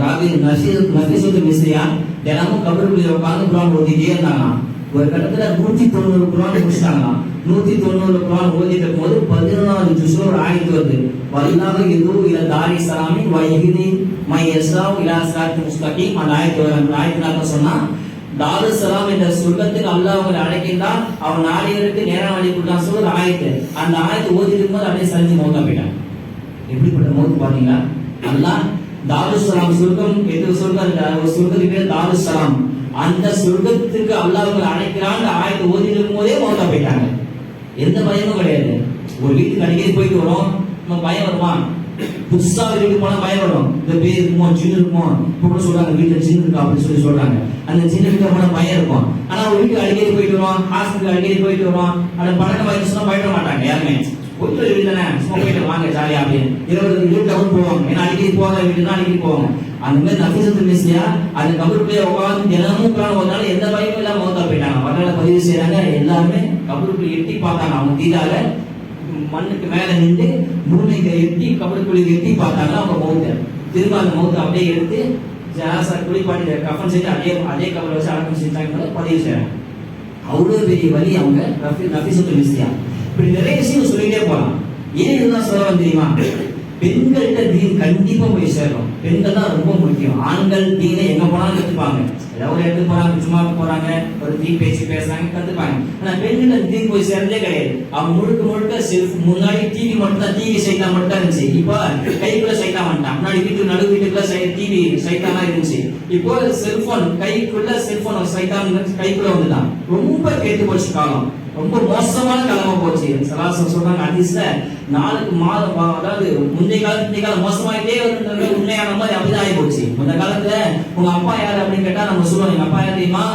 ராவி நஃபீஸுல் மிஸ்ரியா தினமும் கபருக்குள்ள உட்கார்ந்து குர்ஆன் ஓதிட்டே இருந்தாங்க. ஒரு கட்டத்துல 190 குர்ஆன் முடிச்சிட்டாங்க. 190 குர்ஆன் ஓதிட்ட போது 11வது ஜுஸ்ல ஒரு ஆயத்து வருது. வல்லாஹு யது இலா தாரி ஸலாமி வ யஹ்தி மை யஸ்ராஉ இலா ஸிராத்தில் முஸ்தகீம். அந்த ஆயத்துனால சொன்னா தாருஸ் ஸலாம் என்ற சொர்க்கத்துக்கு அல்லாஹ் அவங்களை அழைக்கின்றான், அவன் நாடிகளுக்கு நேரான வழி கொடுத்தான் சொல்ற ஆயத்து. அந்த ஆயத்து ஓதிட்டு போது அப்படியே சரிஞ்சு மௌத்தா போயிட்டாங்க. எப்படிப்பட்ட மௌத்து பாத்தீங்களா? அல்லாஹ் தாருஸ் ஸலாம் சொர்க்கம் எது சொர்க்கம், ஒரு சொர்க்கத்துக்கு பேர் தாருஸ் ஸலாம். அந்த சொர்க்கத்துக்கு அல்லாஹ் அவங்களை அழைக்கிறான் ஆயத்து ஓதிட்டு இருக்கும் போதே மௌத்தா போயிட்டாங்க. எந்த பயமும் கிடையாது. ஒரு வீட்டுக்கு அடிக்கடி போயிட்டு வரோம், நம்ம பயம் வருமா? புதுசா வீட்டுக்கு போனா பயம் வரும். இந்த பேர் இருக்குமோ, ஜின்னு இருக்குமோ, இப்போ கூட சொல்றாங்க வீட்டுல ஜின்னு இருக்கா அப்படின்னு சொல்லி சொல்றாங்க. அந்த ஜின்னு இருக்க போனா பயம் இருக்கும். ஆனா ஒரு வீட்டுக்கு அடிக்கடி போயிட்டு வருவோம், ஹாஸ்பிட்டல் அடிக்கடி போயிட்டு வருவோம். அந்த பழக்கம் ஆயிடுச்சுன்னா பயப்பட மாட்டாங்க யாருமே. போயிட்டு வீடு தானே, சும்மா போயிட்டு வாங்க ஜாலியா அப்படின்னு 20 டவுன் போவாங்க. ஏன்னா அடிக்கடி போகாத வீட்டு தான் அடிக்கடி போவாங்க. அந்த மாதிரி நஃபீசத்துல் மிஸ்ரியா அந்த கபருக்குள்ளே உட்காந்து தினமும் குரான் ஓதுனால எந்த பயமும் இல்லாம மௌத்தா போயிட்டாங்க. வரலாறு பதிவு செய்யறாங்க. எல்லாருமே கபருக்குள்ள எட்டி பார்த்தாங்க. அவங்க தீதால மண்ணுக்கு மேல நின்று பூமிக்கு எட்டி கபருக்குள்ள எட்டி பார்த்தாங்க. அவங்க மௌத்த திரும்ப அந்த மௌத்தை அப்படியே எடுத்து ஜனாசா குளிப்பாட்டி கஃபன் செஞ்சு அதே கபரை வச்சு அடக்கம் செஞ்சாங்க பதிவு செய்யறாங்க. அவ்வளவு பெரிய வழி அவங்க நஃபீசத்துல் மிஸ்ரியா. இப்படி நிறைய விஷயம் சொல்லிட்டே போலாம். ஏன் இதுதான் சொல்ல தெரியுமா? பெண்கள்கிட்ட தீன் கண்டிப்பா போய் சேரும். பெண்கள் தான் ரொம்ப முக்கியம். ஆண்கள் தீனை எங்க போனாலும் கத்துப்பாங்க. ஏதாவது ஒரு இடத்துக்கு போறாங்க, சும்மா போறாங்க, ஒரு தீ பேச்சு பேசுறாங்க, கத்துப்பாங்க. ஆனா பெண்கள் தீன் போய் சேர்ந்தே கிடையாது. அவங்க முழுக்க செல்ஃப். முன்னாடி டிவி மட்டும் தான், டிவி சைத்தான் மட்டும் தான் இருந்துச்சு. இப்போ கைக்குள்ள சைத்தான் வந்துட்டான். முன்னாடி வீட்டுக்கு நடு வீட்டுக்குள்ள டிவி சைத்தானா இருந்துச்சு. இப்போ செல்போன் கைக்குள்ள செல்போன் சைத்தான் கைக்குள்ள வந்துதான். ரொம்ப கேட்டு போச்சு காலம். ரொம்ப மோசமான காலமா போச்சு. சலாசம் சொல்றாங்க ஹதீஸ்ல 4 மாதம், அதாவது முந்தைய காலம் மோசமாயிட்டே வந்து உண்மையான மாதிரி அப்படிதான் ஆகி போச்சு. அந்த காலத்துல உங்க அப்பா யாரு அப்படின்னு கேட்டா நம்ம சொல்லுவோம், எங்க அப்பா யார் தெரியுமா?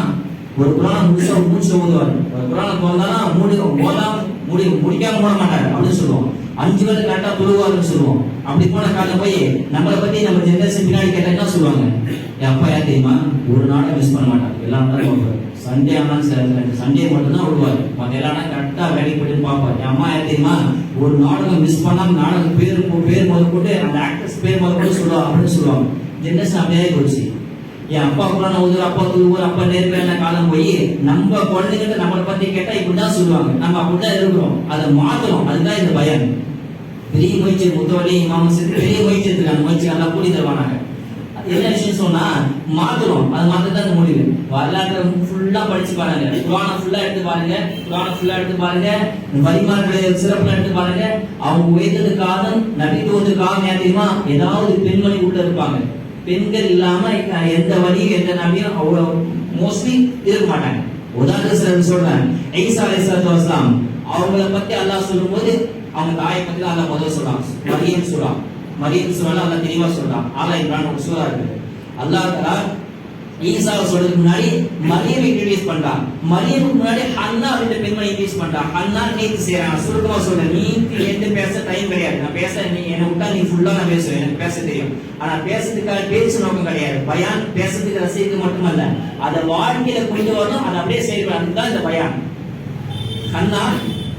ஒரு குரான் மூச்சு ஊதுவாரு. ஒரு குரான் போனா முடிக்காம மூட மாட்டாரு அப்படின்னு சொல்லுவோம். 5 பேர் கரெக்டா தொழுவாருன்னு சொல்லுவோம். அப்படி போன காலம் போய் நம்மளை பத்தி நம்ம ஜெனரேஷன் பின்னாடி கேட்டா என்ன சொல்லுவாங்க? என் அப்பா யார் தெரியுமா? ஒரு நாளை மிஸ் பண்ண மாட்டாங்க. எல்லா நாளும் சண்டே ஆனாலும் சண்டே மட்டும் தான் விடுவாரு. மற்ற எல்லா நாளும் கரெக்டா வேலைக்கு போயிட்டு பார்ப்பாரு. என் அம்மா யார் தெரியுமா? ஒரு நாடகம் மிஸ் பண்ணாம நாடகம் பேர் முதல் போட்டு அந்த ஆக்டர்ஸ் பேர் முதல் போட்டு சொல்லுவா அப்படின்னு சொல்லுவாங்க. ஜெனரேஷன் அப்படியே போச்சு. என் அப்பா கூட ஒரு அப்பா ஒரு அப்பா நேர்மையான காலம் போய் நம்ம குழந்தைகிட்ட நம்மளை பத்தி கேட்டா இப்படிதான் சொல்லுவாங்க. நம்ம அப்படிதான் இருக்கிறோம். அதை மாத்தணும். அதுதான் இந்த பயம். பெரிய முயற்சி முத்தவழி மாமன் பெரிய முயற்சி எடுத்துக்காங்க. முயற்சி நல்லா கூடி தருவானாங்க. என்ன விஷயம் சொன்னா மாத்தணும். அது மாத்ததான் அந்த முடிவு. வரலாற்றை ஃபுல்லா படிச்சு பாருங்க. குரானை ஃபுல்லா எடுத்து பாருங்க. வரிமார்களுடைய சிறப்புல எடுத்து பாருங்க. அவங்க உயர்ந்ததுக்காக நபித்துவத்துக்காக தெரியுமா? ஏதாவது பெண்மணி உள்ள இருப்பாங்க. பெண்கள் இல்லாம எந்த வழியும் எந்த நபியும் அவ்வளவு மோஸ்ட்லி இருக்க மாட்டாங்க. உதாரணத்துக்கு சொல்றேன், ஈசா அலைஹிஸ்ஸலாத்து வஸலாம் அவங்கள பத்தி அல்லாஹ் சொல்லும்போது அவங்க தாயை பத்தி தான் அல்லாஹ் முதல்ல சொல்றான். மரியம் சூரா அல்லாஹ் தெளிவா சொல்றான். ஆல இம்ரான் ஒரு சூரா இருக்கு. அல்லாஹ் தஆலா ஈசாவை சொல்றதுக்கு முன்னாடி மரியமை இன்ட்ரோடியூஸ் பண்றான். மரியமுக்கு முன்னாடி ஹன்னா அப்படின்ற பெண்மணி இன்ட்ரோடியூஸ் பண்றான். ஹன்னா நீத்து செய்யறாங்க. சுருக்கமா சொல்றேன், நீ எந்த பேச டைம் கிடையாது. நான் பேச நீ என்ன விட்டா நீ ஃபுல்லா நான் பேசுவேன். எனக்கு பேச தெரியும். ஆனா பேசுறதுக்காக பேச்சு நோக்கம் கிடையாது. பயான் பேசுறதுக்கு ரசிக்க மட்டுமல்ல, அதை வாழ்க்கையில கொண்டு வரணும். அதை அப்படியே செயல்பட. அதுதான் இந்த பயான். ஹன்னா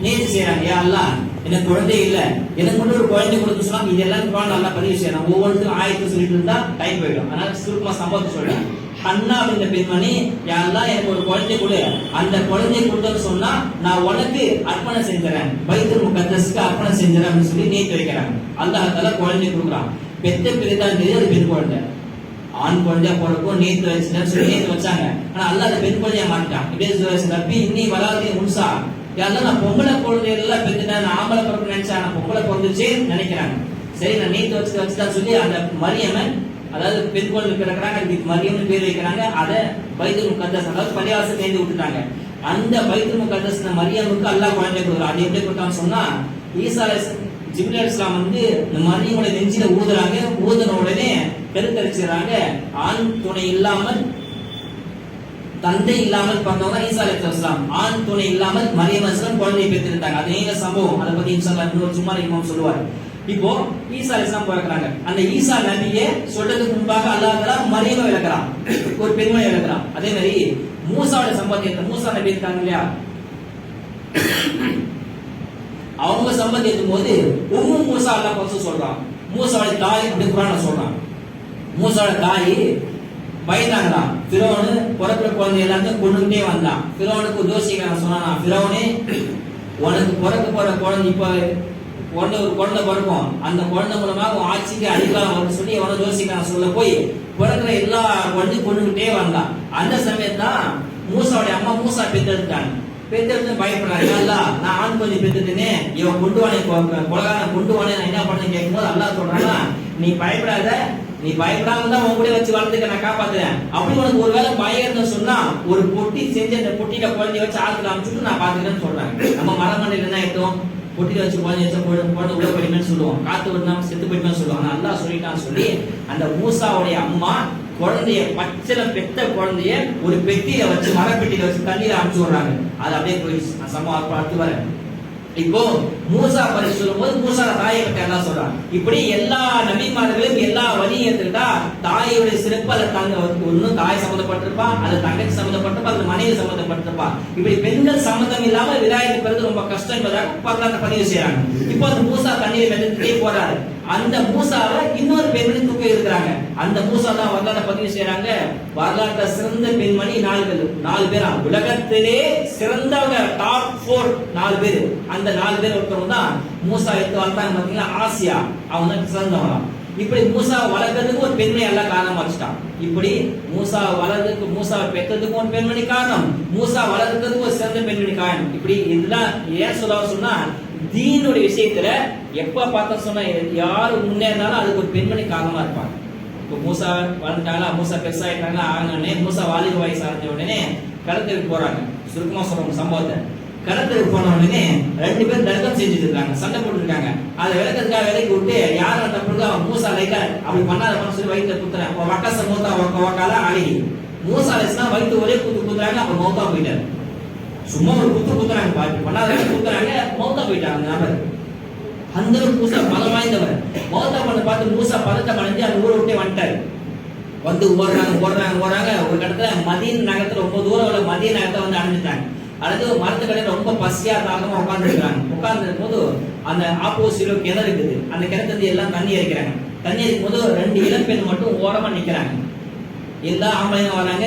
நீத்து செய்யறாங்க. யா அல்லாஹ் எனக்கு குழந்தை இல்ல, எனக்கு மட்டும் ஒரு குழந்தை கொடுத்து சொன்னா இதெல்லாம் குரான் நல்லா பதிவு செய்யணும். ஒவ்வொன்றுக்கும் ஆயத்து சொல்லிட்டு இருந்தா டைம் போயிடும். அதனால சுருக்கமா சம்பவத்தை சொல்றேன். ஹன்னா அப்படின்ற பெண்மணி, யா அல்லாஹ் எனக்கு ஒரு குழந்தை கொடு, அந்த குழந்தை கொடுத்தன்னு சொன்னா நான் உனக்கு அர்ப்பணம் செஞ்சுறேன், பைத்துல் முகத்தஸ்க்கு அர்ப்பணம் செஞ்சுறேன் அப்படின்னு சொல்லி நீத்து வைக்கிறாங்க. அல்லாஹ் தஆலா குழந்தை கொடுக்குறான். பெத்த பிறதான் தெரியுது அது பெண் குழந்தை. ஆண் குழந்தையா பிறக்கும் நீத்து வச்சுன்னு சொல்லி நீத்து வச்சாங்க. ஆனா அல்லாஹ் அந்த பெண் குழந்தையா மாட்டான். இப்படியே ரப்பி இன்னி வராதே முன்சா, யாரெல்லாம் நான் பொம்பளை குழந்தைகள் பெற்றுட்டேன், நான் ஆம்பளை பிறப்பு நினைச்சேன், நான் பொம்பளை பிறந்துச்சேன்னு நினைக்கிறாங்க. சரி நான் நீத்து வச்சுதான் சொல்லி அந்த மரியமன், அதாவது பெண் குழந்தை பிறக்கிறாங்க, மரியம்னு பேர் வைக்கிறாங்க. அதை பைத்துல் முகத்தஸ், அதாவது பள்ளிவாசல் சேர்ந்து விட்டுட்டாங்க. அந்த பைத்துல் முகத்தஸ் மரியமுக்கு அல்லாஹ் குழந்தை கொடுக்குறான். அது எப்படி கொடுத்தான்னு சொன்னா, ஈசா ஜிப்ரீல் அலைஹிஸ்ஸலாம் வந்து இந்த மரியமோட நெஞ்சில ஊதுறாங்க. ஊதுன உடனே கருத்தரிச்சுறாங்க. ஆண் துணை இல்லாமல், தந்தை இல்லாமல் பிறந்தவங்க ஈசா அலைஹிஸ்ஸலாம். ஆண் துணை இல்லாமல் மரியம் அலைஹிஸ்ஸலாம் குழந்தையை பெற்றெடுத்தாங்க. அது நீங்க சம்பவம். அதை பத்தி இன்ஷாஅல்லாஹ் இன்னொரு சும்மா இமாம் சொல்லுவார். இப்போ ஈசா அலைஹிஸ்ஸலாம் பிறக்கிறாங்க. அந்த ஈசா நபியே சொல்றதுக்கு முன்பாக அல்லாஹ் தஆலா மரியமை விளக்குறான், ஒரு பெண்மணி விளக்குறான். அதே மாதிரி மூசாவோட சம்பவத்தை, மூசா நபி இருக்காங்க இல்லையா, அவங்க சம்பந்தம் போது உம்மு மூசா அல்லாஹ் பத்தி சொல்றான். மூசாவோட தாய் அப்படி குர்ஆன்ல சொல்றான். மூசாவோட தாய் பயந்தாங்களா, ஃபிரௌன் பிறக்கிற குழந்தை எல்லாத்தையும் கொண்டுட்டே வந்தான். ஃபிரௌனுக்கு யோசிக்கிறான், சொன்னா ஃபிரௌனே உனக்கு பிறக்க போற குழந்தை இப்ப ஒரு குழந்தை பிறக்கும், அந்த குழந்தை மூலமாக உன் ஆட்சிக்கு அதிகாரம் வரும்னு சொல்லி எவனோ யோசிக்கிறான். சொல்ல போய் பிறக்கிற எல்லா குழந்தையும் கொண்டுகிட்டே வந்தான். அந்த சமயத்தான் மூசாவுடைய அம்மா மூசா பெற்றெடுத்தாங்க. பெற்றெடுத்து பயப்படுறாங்க, நான் ஆண் குழந்தை பெற்றுட்டேனே, இவன் கொண்டுவானே கொலகாரன் கொண்டுவானே, நான் என்ன பண்ண கேட்கும்போது அல்லாஹ் சொல்றானா, நீ பயப்படாத, நீ பயப்படாம தான் உன் கூட வச்சு வளர்த்துக்க நான் காப்பாத்துறேன். அப்படி உனக்கு ஒருவேளை பயம் சொன்னா ஒரு பொட்டி செஞ்சு அந்த பொட்டியில குழந்தைய வச்சு ஆத்துல அமைச்சுட்டு நான் பாத்துக்கிறேன்னு சொல்றாங்க. நம்ம மரமண்டையில என்ன ஆயிட்டோம், பொட்டில வச்சு குழந்தை வச்சா குழந்தை உள்ள போயிடுமேன்னு சொல்லுவோம், காத்து விடுனா செத்து போயிடுமே சொல்லுவோம். ஆனா அல்லாஹ் சொல்லிட்டான்னு சொல்லி அந்த மூசாவுடைய அம்மா குழந்தைய பச்சளை பெத்த குழந்தைய ஒரு பெட்டியில வச்சு மரப்பெட்டியில வச்சு தண்ணீரை அனுப்பிச்சு விடுறாங்க. அது அப்படியே போயிடுச்சு. சம்பவம் அடுத்து வர இப்போ மூசா பற்றி சொல்லும் போது மூசா தாயை பற்றி எல்லாம் சொல்றாங்க. இப்படி எல்லா நபிமார்களும் எல்லா வழியும் எடுத்துக்கிட்டா தாயோட சிறப்பு அதை தாங்க ஒன்னும் தாய் சம்மந்தப்பட்டிருப்பா, அது தங்கச்சி சம்மந்தப்பட்டிருப்பா, அது மனைவி சம்மந்தப்பட்டிருப்பா. இப்படி பெண்கள் சம்மந்தம் இல்லாம விதாயத்து பெறுறது ரொம்ப கஷ்டம் என்பதாக வரலாற்றை பதிவு செய்யறாங்க. இப்போ அந்த மூசா தண்ணீரை வெள்ளத்திலே போறாரு. அந்த மூசாவை இன்னொரு பெண்மணி தூக்கி இருக்கிறாங்க. அந்த மூசா தான் வரலாற்றை பதிவு செய்யறாங்க. வரலாற்ற சிறந்த பெண்மணி 4 பேரா, உலகத்திலே சிறந்தவங்க டாப் 4 4 பேர். அந்த 4 பேர் ஒருத்தவங்க தான் மூசா எடுத்து வளர்த்தாங்க பாத்தீங்களா, ஆசியா. அவங்க தான் சிறந்தவங்களாம். இப்படி மூசா வளர்க்கறதுக்கு ஒரு பெண்மணி எல்லாம் காரணமா வச்சுட்டான். இப்படி மூசா வளர்றதுக்கு, மூசா பெற்றதுக்கு ஒரு பெண்மணி காரணம், மூசா வளர்க்கறதுக்கு ஒரு சிறந்த பெண்மணி காரணம். இப்படி இதெல்லாம் ஏன் சொன்னா தீனுடைய விஷயத்துல எப்ப பார்த்தா சொன்னா யாரு முன்னேறினாலும் அதுக்கு ஒரு பெண்மணி காரணமா இருப்பாங்க. இப்போ மூசா வளர்ந்துட்டாங்களா, மூசா பெருசாயிட்டாங்களா, ஆகனே மூசா வாலிப வயசு ஆகிற உடனே கடத்தலுக்கு போறாங்க. சுருக்கமா சொல்றோம் சம்பவத்தை. கடத்தலுக்கு போன உடனே 2 பேரும் தர்க்கம் செஞ்சுட்டு இருக்காங்க, சண்டை போட்டு இருக்காங்க. அதை விளக்கத்துக்காக விலைக்கு விட்டு யாரும் தப்பு மூசா லைட்டா அப்படி பண்ணாத சொல்லி வயிற்று குத்துறேன். வக்கச மூத்தா வக்கால அழகி மூசா வயசுனா வயிற்று ஒரே குத்துறாங்க. அப்ப மௌத்தா போயிட்டாரு. சும்மா ஒரு குத்துறாங்க, பாட்டு பண்ணாத குத்துறாங்க, மௌத்தா போயிட்டாங்க நபர். அந்த மூசா பலம் வாய்ந்தவர். மௌத்தா பண்ண பார்த்து மூசா பதட்டம் அடைஞ்சு அந்த ஊரை விட்டே வந்துட்டாரு. வந்து ஓடுறாங்க. ஒரு இடத்துல மதீன் நகரத்துல ரொம்ப தூரம் உள்ள மதீன் நகரத்தை வந்து அடைஞ்சிட்டாங்க. அதாவது மரத்து கடையில ரொம்ப பசியா தாகமா உட்காந்துருக்காங்க. உட்கார்ந்து போது அந்த ஆப்போசிட்ல கிணறு இருக்குது. அந்த கிணத்துல எல்லாம் தண்ணி இறைக்கிறாங்க. தண்ணி இறைக்கும் போது 2 இளம்பெண் மட்டும் ஓரமா நிக்கிறாங்க. எல்லா ஆம்பளைங்க வராங்க,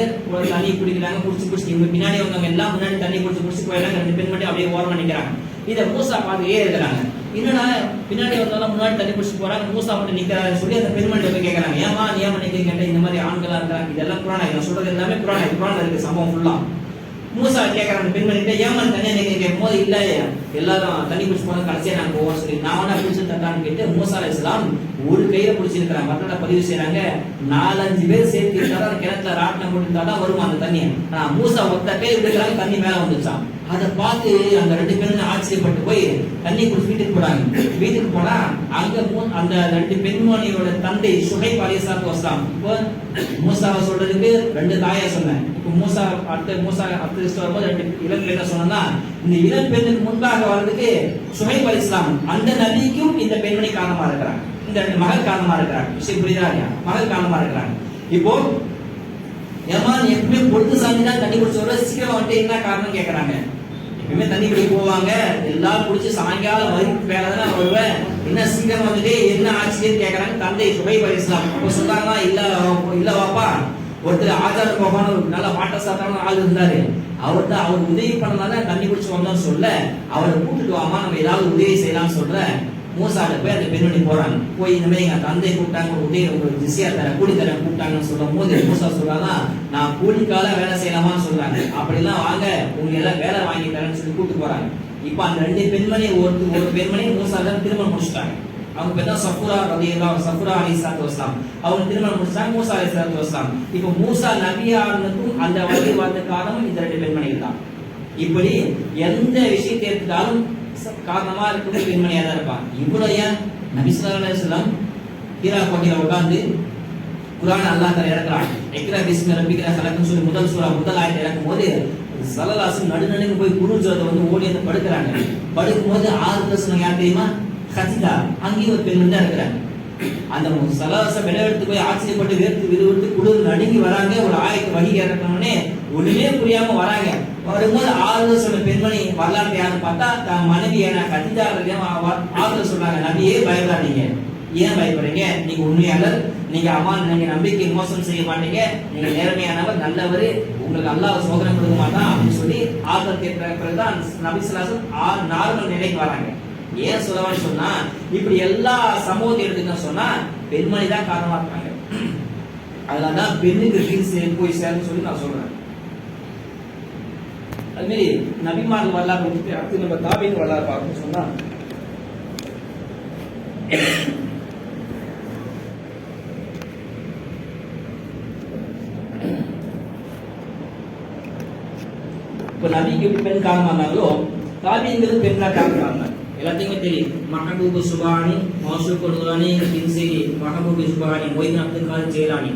தண்ணி குடிக்கிறாங்க. குடிச்சு இவங்க பின்னாடி வந்தவங்க எல்லாம் முன்னாடி தண்ணி குடிச்சு போயிடறாங்க. 2 பெண் மட்டும் அப்படியே ஓரமா நிக்கிறாங்க. இதை மூசா பார்த்துட்டே இருக்கிறாங்க. என்னன்னா பின்னாடி வந்தாலும் முன்னாடி தண்ணி குடிச்சு போறாங்க, மூசா மட்டும் நிக்கிறாரு சொல்லி அந்த பெண்மணி போய் கேட்கறாங்க, ஏமா நீ ஏமா நிக்கிறீங்க? இந்த மாதிரி ஆண்களா இருக்கிறாங்க. இதெல்லாம் புராணம். நான் சொல்றது எல்லாமே புராணம் இருக்கு சம்பவம் ஃபுல்லா. மூசா கேட்கறாங்க பெண்மணிட்ட, ஏமா தனியா நீங்க கேட்கும் போது இல்ல எல்லாரும் தண்ணி குடிச்சு போன கடைசியா நாங்க போவோம் சொல்லி நான் வேணா பிடிச்சு தட்டான்னு கேட்டு மூசா அலைஹிஸ்ஸலாம் ஒரு கையில பிடிச்சிருக்கிறாங்க. மக்களோட பதிவு செய்யறாங்க. 4-5 பேர் சேர்த்து இருந்தாலும் அந்த கிணத்துல ராட்டினம் போட்டுருந்தாதான் வருமா அந்த தண்ணியை. ஆனா மூசா ஒத்த கை விடுறாங்க, தண்ணி மேல வந்துச்சான். அதை பார்த்து அந்த 2 பேரும் ஆச்சரியப்பட்டு போய் தண்ணி குடிச்சு வீட்டுக்கு போறாங்க. வீட்டுக்கு போனா அங்க அந்த 2 பெண்மணியோட தந்தை சுஹைப் அலைஹிஸ்ஸலாத்து வஸலாம். இப்போ மூசாவை சொல்றதுக்கு 2 தாயா சொன்னேன். இப்போ மூசா அடுத்த வரும்போது 2 இளம் பெண்ணை சொன்னா, இந்த இளம் பெண்ணுக்கு முன்பாக வர்றதுக்கு சுஹைப் அலைஹிஸ்ஸலாம் அந்த நபிக்கும் இந்த பெண்மணி காரணமா இருக்கிறாங்க. இந்த 2 மகள் காரணமா இருக்கிறாங்க. விஷயம் புரியுதா இல்லையா? மகள் காரணமா இருக்கிறாங்க. இப்போ ஏமான் எப்பவுமே பொழுது சாஞ்சுதான் தண்ணி குடிச்சு வர சீக்கிரம் வந்துட்டு என்ன காரணம் கேட்கறாங்க. எப்பவுமே தண்ணி குடி போவாங்க, எல்லாம் குடிச்சு சாயங்காலம் வரைக்கும் வேலைதான் வருவேன், என்ன சீக்கிரம் வந்துட்டு என்ன ஆச்சுன்னு கேட்கறாங்க. தந்தை சுஹைப் அலைஹிஸ்ஸலாம் அப்போ சொல்றாங்களா, இல்ல வாப்பா, ஒருத்தர் ஆச்சார கோபான்னு ஒரு நல்ல மாட்ட சாத்தான ஆள் இருந்தாரு. அவர் உதவி பண்ணனால தண்ணி குடிச்சு வந்தோம்னு சொல்ல, அவரை கூப்பிட்டு வாமா நம்ம ஏதாவது உதவி செய்யலாம்னு சொல்ற. மூசாட்ட போய் அந்த பெண்மணி போறாங்க. போய் இந்த மாதிரி எங்க தந்தை கூப்பிட்டாங்க, உதவி உங்களுக்கு ஜிசியா தரேன், கூலி தரேன் கூப்பிட்டாங்கன்னு சொல்லும் போது மூசா சொல்றாங்க, நான் கூலிக்கால வேலை செய்யலாமான்னு சொல்றாங்க. அப்படிலாம் வாங்க உங்களுக்கு எல்லாம் வேலை வாங்கி தரேன்னு சொல்லி கூப்பிட்டு போறாங்க. இப்ப அந்த 2 பெண்மணி ஒரு பெண்மணி மூசா தான் திருமணம் முடிச்சுட்டாங்க. அவங்க பேர் தான் சஃபுரா அலைஹிஸ்ஸலாத்து வஸலாம். அவங்க திருமணம் முடிச்சாங்க மூசா அலைஹிஸ்ஸலாத்து வஸலாம். இப்போ மூசா நபியானதுக்கும் அந்த வழி வந்த காரணம் இந்த 2 பெண்மணிகள் தான். இப்படி எந்த விஷயத்தை எடுத்தாலும் காரணமா இருக்கிற பெண்மணியா தான் இருப்பாங்க. இவ்வளவு ஏன் நபி ஸல்லல்லாஹு அலைஹி வஸல்லம் ஹீரா கோட்டையில உட்கார்ந்து குர்ஆன் அல்லாஹ் தஆலா இறக்குறான். இக்ரா பிஸ்மி ரப்பிக ஹலக்னு சொல்லி முதல் ஆயத்தை இறக்கும் போது ஸல்லல்லாஹு அலைஹி வஸல்லம் நடுநடுங்க போய் குனூஜ்ல வந்து ஓடி வந்து படுக்கிறாங்க. படுக்கும்போது 6 பேர் யார் தெரியுமா? கதிஜா. அங்கேயும் ஒரு பெண் தான் இருக்கிறாங்க. அந்த சலாச விளையாட்டு போய் ஆச்சரியப்பட்டு வேர்த்து விறுவிறுத்து குளிர் நடுங்கி வராங்க. ஒரு ஆயத்து வகி இறக்கணும்னே ஒண்ணுமே புரியாம வராங்க. வரும்போது 6 சொன்ன பெண்மணி வரலாற்று யாருன்னு பார்த்தா தன் மனைவி கதிஜா ஆறுதல் சொல்றாங்க, நபியே பயப்படாதீங்க. ஏன் பயப்படுறீங்க? நீங்க உண்மையாளர், நீங்க அம்மான், நீங்க நம்பிக்கை மோசம் செய்ய மாட்டீங்க, நீங்க நேர்மையானவர், நல்லவர், உங்களுக்கு அல்லாஹ் சோதனை கொடுக்க மாட்டான் அப்படின்னு சொல்லி ஆறுதல் கேட்கிற பிறகுதான் நபி ஸல்லல்லாஹு அலைஹி வஸல்லம் நார்மல் நிலைக்கு வராங்க. ஏன் சொல்லவான்னு சொன்னா இப்படி எல்லா சமூகத்தை எடுத்துக்க சொன்னா பெண்மணி தான் காரணமா இருக்காங்க. அதனாலதான் பெண்ணுக்கு போய் சேருன்னு சொல்லி நான் சொல்றேன். அது மாதிரி நபிமார்கள் வரலாறு வந்துட்டு அடுத்து நம்ம தாபீன் வரலாறு பார்க்கணும்னு சொன்னா இப்ப நபிக்கு எப்படி பெண் காரணமா இருந்தாங்களோ தாபீன்களுக்கு பெண்ணா காரணமா இருந்தாங்க. எல்லாத்தையுமே தெரியும். மஹபூபு சுபானி, மௌசூப் நூரானி, இன்சிரி, மஹபூபு சுபானி, மொய்தீன் அப்துல் காதர் ஜெயிலானி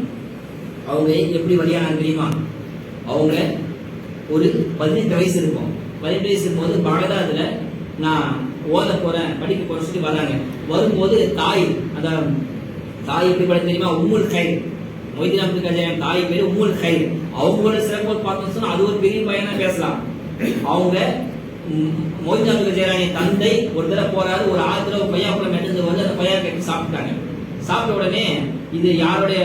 அவங்க எப்படி வழியானாங்க தெரியுமா? அவங்க ஒரு 18 வயசு இருக்கும். 18 வயசு இருக்கும்போது பகதாதுல நான் ஓத போறேன், படிக்க போறேன்னு சொல்லி வராங்க. வரும்போது அதான் தாய் எப்படி படம் தெரியுமா? உம்முல் கைர். மொய்தீன் அப்துல் காதர் தாய் பேரு உம்முல் கைர். அவங்களோட சிறப்பு பார்த்தோம்னு சொன்னா அது ஒரு பெரிய பையனா பேசலாம். அவங்க மொய்தீன் அப்துல் ஜெயிலானி தந்தை ஒரு தடவை போறாரு, ஒரு ஆத்துல ஒரு பையா கூட மெட்டு வந்து அந்த பையா கேட்டு சாப்பிட்டாங்க. சாப்பிட்ட உடனே இது யாருடைய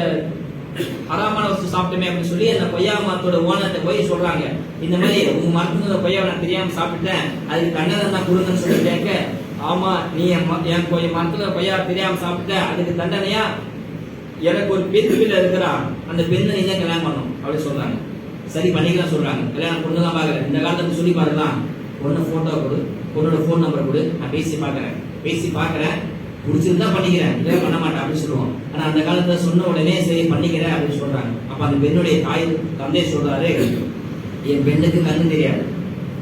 ஹராமான வஸ்து சாப்பிட்டமே அப்படின்னு சொல்லி அந்த கொய்யா மரத்தோட ஓனர்கிட்ட போய் சொல்றாங்க, இந்த மாதிரி உங்க மரத்துல கொய்யாவை நான் தெரியாம சாப்பிட்டேன், அதுக்கு தண்டனை தான் கொடுங்கன்னு சொல்லி கேட்க, ஆமா நீ என் மரத்துல கொய்யா தெரியாம சாப்பிட்ட, அதுக்கு தண்டனையா எனக்கு ஒரு பெண் பிள்ளை இருக்கிறா, அந்த பெண்ணை நீ தான் கல்யாணம் பண்ணணும் அப்படின்னு சொல்றாங்க. சரி பண்ணிக்கலாம் சொல்றாங்க. கல்யாணம் பொண்ணு தான் பாக்குறேன், இந்த காலத்துக்கு சொல்லி பாருலாம், பொண்ணு போட்டோ கொடு, பொண்ணோட போன் நம்பர் கொடு, நான் பேசி பாக்குறேன் பிடிச்சிருந்தா பண்ணிக்கிறேன், இல்லை பண்ண மாட்டேன் அப்படின்னு சொல்லுவோம். ஆனா அந்த காலத்துல சொன்ன உடனே சரி பண்ணிக்கிறேன் அப்படின்னு சொல்றாங்க. அப்ப அந்த பெண்ணுடைய தந்தை சொல்றாரு, என் பெண்ணுக்கு கண்ணு தெரியாது,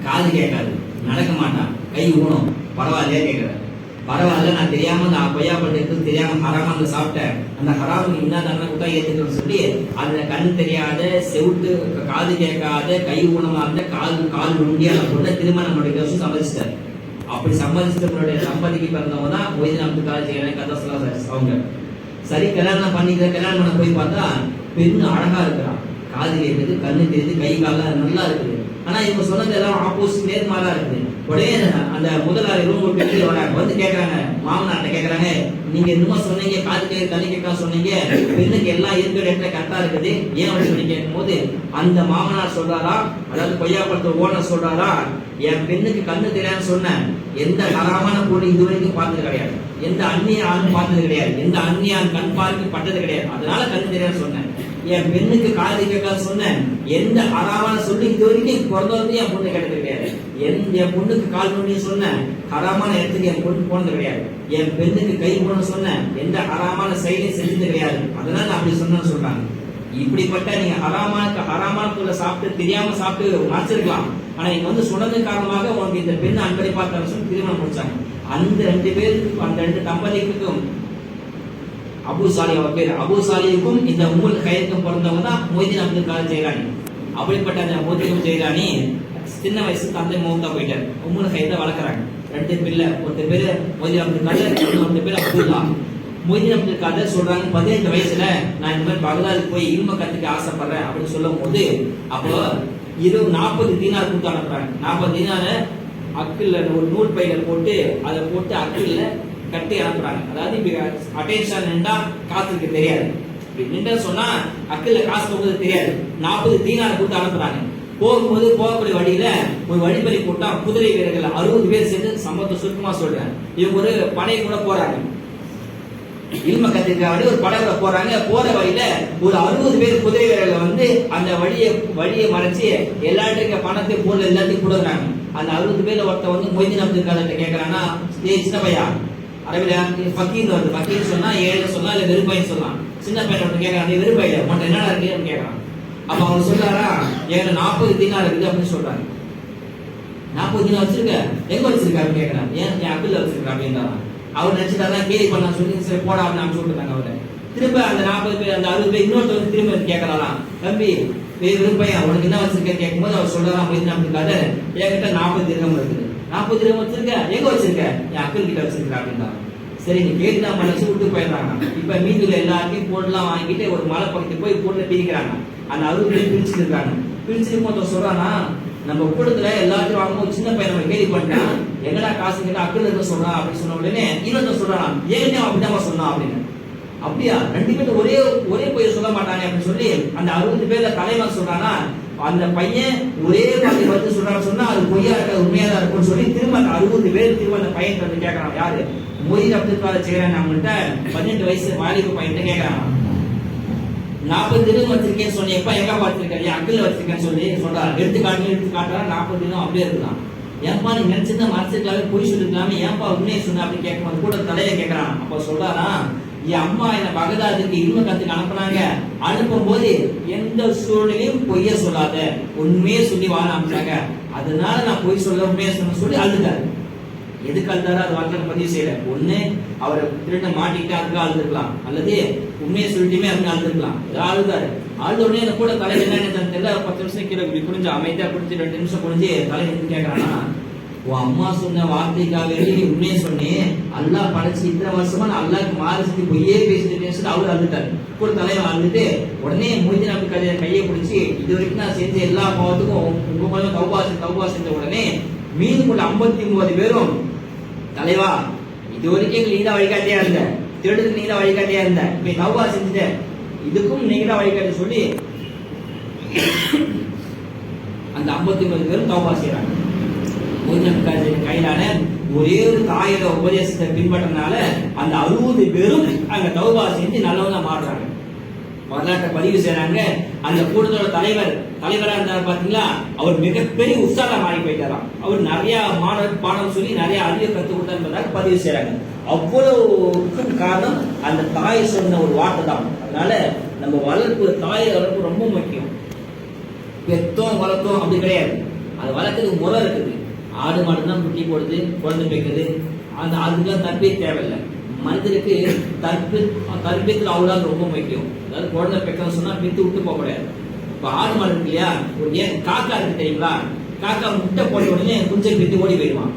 காது கேட்காது, நடக்க மாட்டான், கை ஊனும், பரவாயில்லையா கேட்கிறேன். பரவாயில்ல, நான் தெரியாம அந்த கொய்யா பழத்துக்கு தெரியாம ஹராம சாப்பிட்டேன், அந்த ஹராமுக்கு என்ன தண்டனை கொடுத்தா ஏத்துக்கணும்னு சொல்லி அந்த கண் தெரியாத, செவுட்டு காது கேட்காத, கை ஊனமா இருந்த, கால் நுண்டியான பொண்ணை திருமணம் முடிக்க சம்மதிச்சிட்டாரு. அப்படி சம்மதிச்சவங்களுடைய சம்பதிக்கு பிறந்தவங்க தான் மொய்தீன் அப்துல் காதர் ஜெயிலானி கதா அவங்க. சரி கல்யாணம் பண்ண போய் பார்த்தா பெண்ணு அழகா இருக்கிறான், காது கேட்குது, கண்ணு தெரியுது, கை காலம் நல்லா இருக்குது. ஆனா இவங்க சொன்னது எல்லாம் ஆப்போசிட் நேர்மாறா இருக்குது. உடனே அந்த முதலாளி ரூம் பெற்று வராங்க, வந்து கேட்கறாங்க, மாமனார்ட்ட கேட்கறாங்க, நீங்க இன்னும் சொன்னீங்க காது கேட்க கண்ணு கேட்க சொன்னீங்க, பெண்ணுக்கு எல்லாம் இருக்கிற இடத்துல கரெக்டா இருக்குது, ஏன் அப்படின்னு கேட்கும் போது அந்த மாமனார் சொல்றாரா, அதாவது கொய்யா பழத்தை ஓனர் சொல்றாரா, என் பெண்ணுக்கு கண்ணு தெரியாதுன்னு சொன்னேன், எந்த ஹராமான பொருள் இது வரைக்கும் பார்த்தது கிடையாது, எந்த அந்நிய ஆணும் பார்த்தது கிடையாது, எந்த அந்நிய கண் பார்த்து பட்டது கிடையாது, அதனால கண்ணு தெரியாது சொன்னேன். என் பெண்ணுக்கு காது கேட்காது சொன்னேன், எந்த ஹராமான சொல்லி இது வரைக்கும் பிறந்தவங்க என் பொண்ணு கேட்டது கிடையாது. என் பொண்ணுக்கு கால் பண்ணி சொன்னேன், ஹராமான இடத்துக்கு என் பொண்ணு போனது கிடையாது. என் பெண்ணுக்கு கை போன சொன்னேன், எந்த ஹராமான செயலையும் செஞ்சது கிடையாது, அதனால அப்படி சொன்னேன்னு சொல்றாங்க. இப்படிப்பட்ட நீங்க ஹராமான பொருளை சாப்பிட்டு தெரியாம சாப்பிட்டு மறைச்சிருக்கலாம். ஆனா இங்க வந்து சொன்னது காரணமாக உனக்கு இந்த பெண் அன்பரை பார்த்தாங்க சொல்லி திருமணம் முடிச்சாங்க. அந்த 2 பேருக்கும், அந்த 2 தம்பதிக்கும் அபூசாலி அவர் பேர், அபூசாலிக்கும் இந்த உம்முல் கைருக்கும் பிறந்தவங்க தான் மொய்தீன் அப்துல் காதர் ஜெயிலானி. அப்படிப்பட்ட அந்த மொய்தீன் ஜெயிலானி சின்ன வயசு தந்தை மௌத்தா போயிட்டார். உம்முல் கைரை வளர்க்குறாங்க. 2 பிள்ளை, ஒருத்தர் பேரு மொய்தீன் அப்துல் காதர், ஒருத்தர் பேர் அப்துல்லா. மொய்தீன் அப்துல் காதர் சொல்றாங்க, 18 வயசுல நான் இந்த மாதிரி பகதாதுக்கு போய் இல்ம கத்துக்க ஆசைப்படுறேன் அப்படின்னு சொல்லும் போது அப்போ 40 தீனார் கொடுத்து அனுப்புறாங்க. 40 தீனார அக்கில் ஒரு நூல் பையில போட்டு அதை போட்டு அக்கில் கட்டி அனுப்புறாங்க. அதாவது அட்டென்ஷன் நின்றா காசுக்கு தெரியாது, நின்று சொன்னா அக்கில் காசு போகுது தெரியாது. 40 தீனார கொடுத்து அனுப்புறாங்க. போகும்போது போகக்கூடிய வழியில ஒரு வழிபறி போட்டா குதிரை வீரர்கள் 60 பேர் சேர்ந்து சம்பவத்தை சுருக்கமா சொல்றேன். இவங்க ஒரு படை கூட போறாங்க, இல்ம கத்துக்காக ஒரு படகுல போறாங்க. போற வழியில ஒரு 60 பேர் குதிரை வீரர்கள் வந்து அந்த வழியை மறைச்சு எல்லாத்துக்கும் பணத்தை பொருள் எல்லாத்தையும் கொடுக்குறாங்க. அந்த 60 பேர்ல ஒருத்த வந்து மொய்தீன் அப்துல் காதர் கேட்கறான்னா, சின்ன பையா அரபில ஃபக்கீர் வருது, ஃபக்கீர் சொன்னா ஏழு சொல்லலாம், இல்ல வெறுப்பாயின்னு சொல்லலாம். சின்ன பையன் ஒன்று கேட்கறான், வெறுப்பாயில உன்ட்ட என்னடா இருக்குன்னு கேட்கறான். அப்ப அவங்க சொல்றாரா, என்கிட்ட 40 தீனார் இருக்குது அப்படின்னு சொல்றாங்க. 40 தீனார் வச்சிருக்க, எங்க வச்சிருக்க அப்படின்னு கேட்கறான். என் அப்துல்ல வச்சிருக்க அப்படின்றான். அவர் நினைச்சிட்டாதான் கேலி பண்ண சொல்லி சரி போடா அப்படின்னு அனுப்பிச்சு விட்டுருக்காங்க. அவரை திரும்ப அந்த 40 பேர், அந்த 60 பேர் இன்னொருத்தர் திரும்ப கேட்கலாம், தம்பி வெறுப்பையன் உனக்கு என்ன வச்சிருக்கேன்னு கேட்கும்போது அவர் சொல்றான், மொய்தீன் அப்துல் காதர் என்கிட்ட 40 திரகம் இருக்குது. 40 திரகம் வச்சிருக்க, எங்க வச்சிருக்க, என் அக்கல் கிட்ட வச்சிருக்க அப்படின்னா. சரி நீ கேட்டு தான் மனசு விட்டு போயிடுறாங்க. இப்ப மீதுல எல்லாத்தையும் பொருள்லாம் வாங்கிட்டு ஒரு மலை பக்கத்துக்கு போய் பொருளை பிரிக்கிறாங்க. அந்த 60 பேர் பிரிச்சுட்டு இருக்காங்க. பிரிச்சுட்டு மொத்தம் சொல்றானா, நம்ம கூட்டத்துல எல்லாத்தையும் வாங்கும்போது சின்ன பையன் நம்ம கேள்வி பண்ணிட்டான், எங்கடா காசு கேட்டா அக்கல் இருக்க சொல்றான் அப்படின்னு சொன்ன உடனே இன்னொருத்தர் சொல்றான், ஏன் அப்படிதான் சொன்னான் அப்படின்னு. அப்படியா 2 பேரும் ஒரே போய் சொல்ல மாட்டாங்க அப்படின்னு சொல்லி அந்த 60 பேர்ல தலைவர் சொல்றானா, அந்த பையன் ஒரே மாதிரி வந்து சொல்றான்னு சொன்னா அது பொய்யா இருக்க உண்மையா தான் இருக்கும்னு சொல்லி திரும்ப அந்த 60 பேர் திரும்ப அந்த பையன் வந்து கேட்கறான். யாரு? மொய்தீன் அப்துல் காதர் ஜெயிலானி அவங்கள்ட்ட 18 வயசு வாலிப பையன் கேட்கறான், 40 தினம் வச்சிருக்கேன்னு சொன்னி, எப்ப எங்க பார்த்திருக்கேன், அக்கல் வச்சிருக்கேன்னு சொல்லி சொல்றாரு. எடுத்து காட்டுறா 40 தினம் அப்படியே இருக்கலாம். ஏன்பா நீ நினைச்சிருந்தா மறைச்சிருக்காவே பொய் சொல்லிருக்கலாமே, ஏன்பா உண்மையை சொன்ன அப்படின்னு கேட்கும்போது கூட தலையை கேட்கறான். அப்ப சொல்றாரா, என் அம்மா என்ன பகதாதுக்கு இல்ம கத்துக்கு அனுப்புனாங்க, அனுப்பும் போது எந்த சூழ்நிலையும் பொய்ய சொல்லாத, உண்மையே சொல்லி வாழ அனுப்பிச்சாங்க, அதனால நான் பொய் சொல்ல உண்மையை சொன்ன சொல்லி அழுதாரு. எதுக்கு அழுதாரோ அது வாழ்க்கை பதிவு செய்யல. ஒண்ணு அவரை திருட்ட மாட்டிக்கிட்டு அதுக்காக அழுதுருக்கலாம், அல்லது உண்மையை சொல்லிட்டுமே அதுக்கு அழுதுருக்கலாம். ஏதாவது அழுதாரு. அழுத உடனே அந்த கூட தலை என்னன்னு தெரியல, 10 நிமிஷம் கீழே இப்படி குனிஞ்சு அமைதியா குடிச்சு 2 நிமிஷம் குனிஞ்சு தலை நின்று கேட்கறானா, உன் அம்மா சொன்ன வார்த்தைக்காக நீ உண்மையை சொன்னேன், அல்லாஹ் படைச்சு இத்தனை வருஷமா நான் அல்லாஹ்க்கு மாறு செஞ்சு பொய்யே பேசிட்டு அவரு அழுதுட்டாரு. கூட தலைவன் அழுதுட்டு உடனே மொய்தீன் அப்படி கையை பிடிச்சி, இது வரைக்கும் நான் செஞ்ச எல்லா பாவத்துக்கும் உங்க மூலம் தௌபா செஞ்ச உடனே மீனுக்குள்ள 59 பேரும், தலைவா இது வரைக்கும் நீ தான் வழிகாட்டியா இருந்த, திருடுறதுக்கு நீ தான் வழிகாட்டியா இருந்த, இப்ப தௌபா செஞ்சுட்ட, இதுக்கும் நீங்க தான் வழிகாட்டி சொல்லி அந்த 59 பேரும் தௌபா செய்யறாங்க. கையிலான ஒரே ஒரு தாயோட உபதேசத்தை பின்பற்றனால அந்த 60 பேரும் அங்க தௌபா செஞ்சு நல்லவங்க மாறுறாங்க, வரலாற்றை பதிவு செய்யறாங்க. அந்த கூட்டத்தோட தலைவரா இருந்தார் பாத்தீங்களா, அவர் மிகப்பெரிய உற்சாக மாறி போயிட்டாராம். அவர் நிறைய பாடம் சொல்லி நிறைய அறிவை கற்றுக் கொடுத்தார் பதிவு செய்யறாங்க. அவ்வளவுக்கும் காரணம் அந்த தாய் சொன்ன ஒரு வார்த்தை தான். அதனால நம்ம வளர்ப்பு, தாய் வளர்ப்பு ரொம்ப முக்கியம். பெத்தோம் வளர்த்தோம் அப்படி கிடையாது, அது வளர்க்கறதுக்கு முறை இருக்குது. ஆடு மாடு தான் குட்டி போடுது, குழந்தை வைக்கிறது, அந்த அதுக்கெல்லாம் தற்பீத் தேவையில்லை. மனிதனுக்கு தற்பீத்துல அவ்வளவு ரொம்ப முக்கியம். அதாவது குழந்தை பெக்கணும் சொன்னா பித்து விட்டு போக கூடாது. இப்ப ஆடு மாடு இருக்கு இல்லையா, ஒரு காக்கா இருக்கு தெரியுங்களா, காக்கா முட்டை போட்ட உடனே குஞ்சை பித்து ஓடி போயிடுவான்.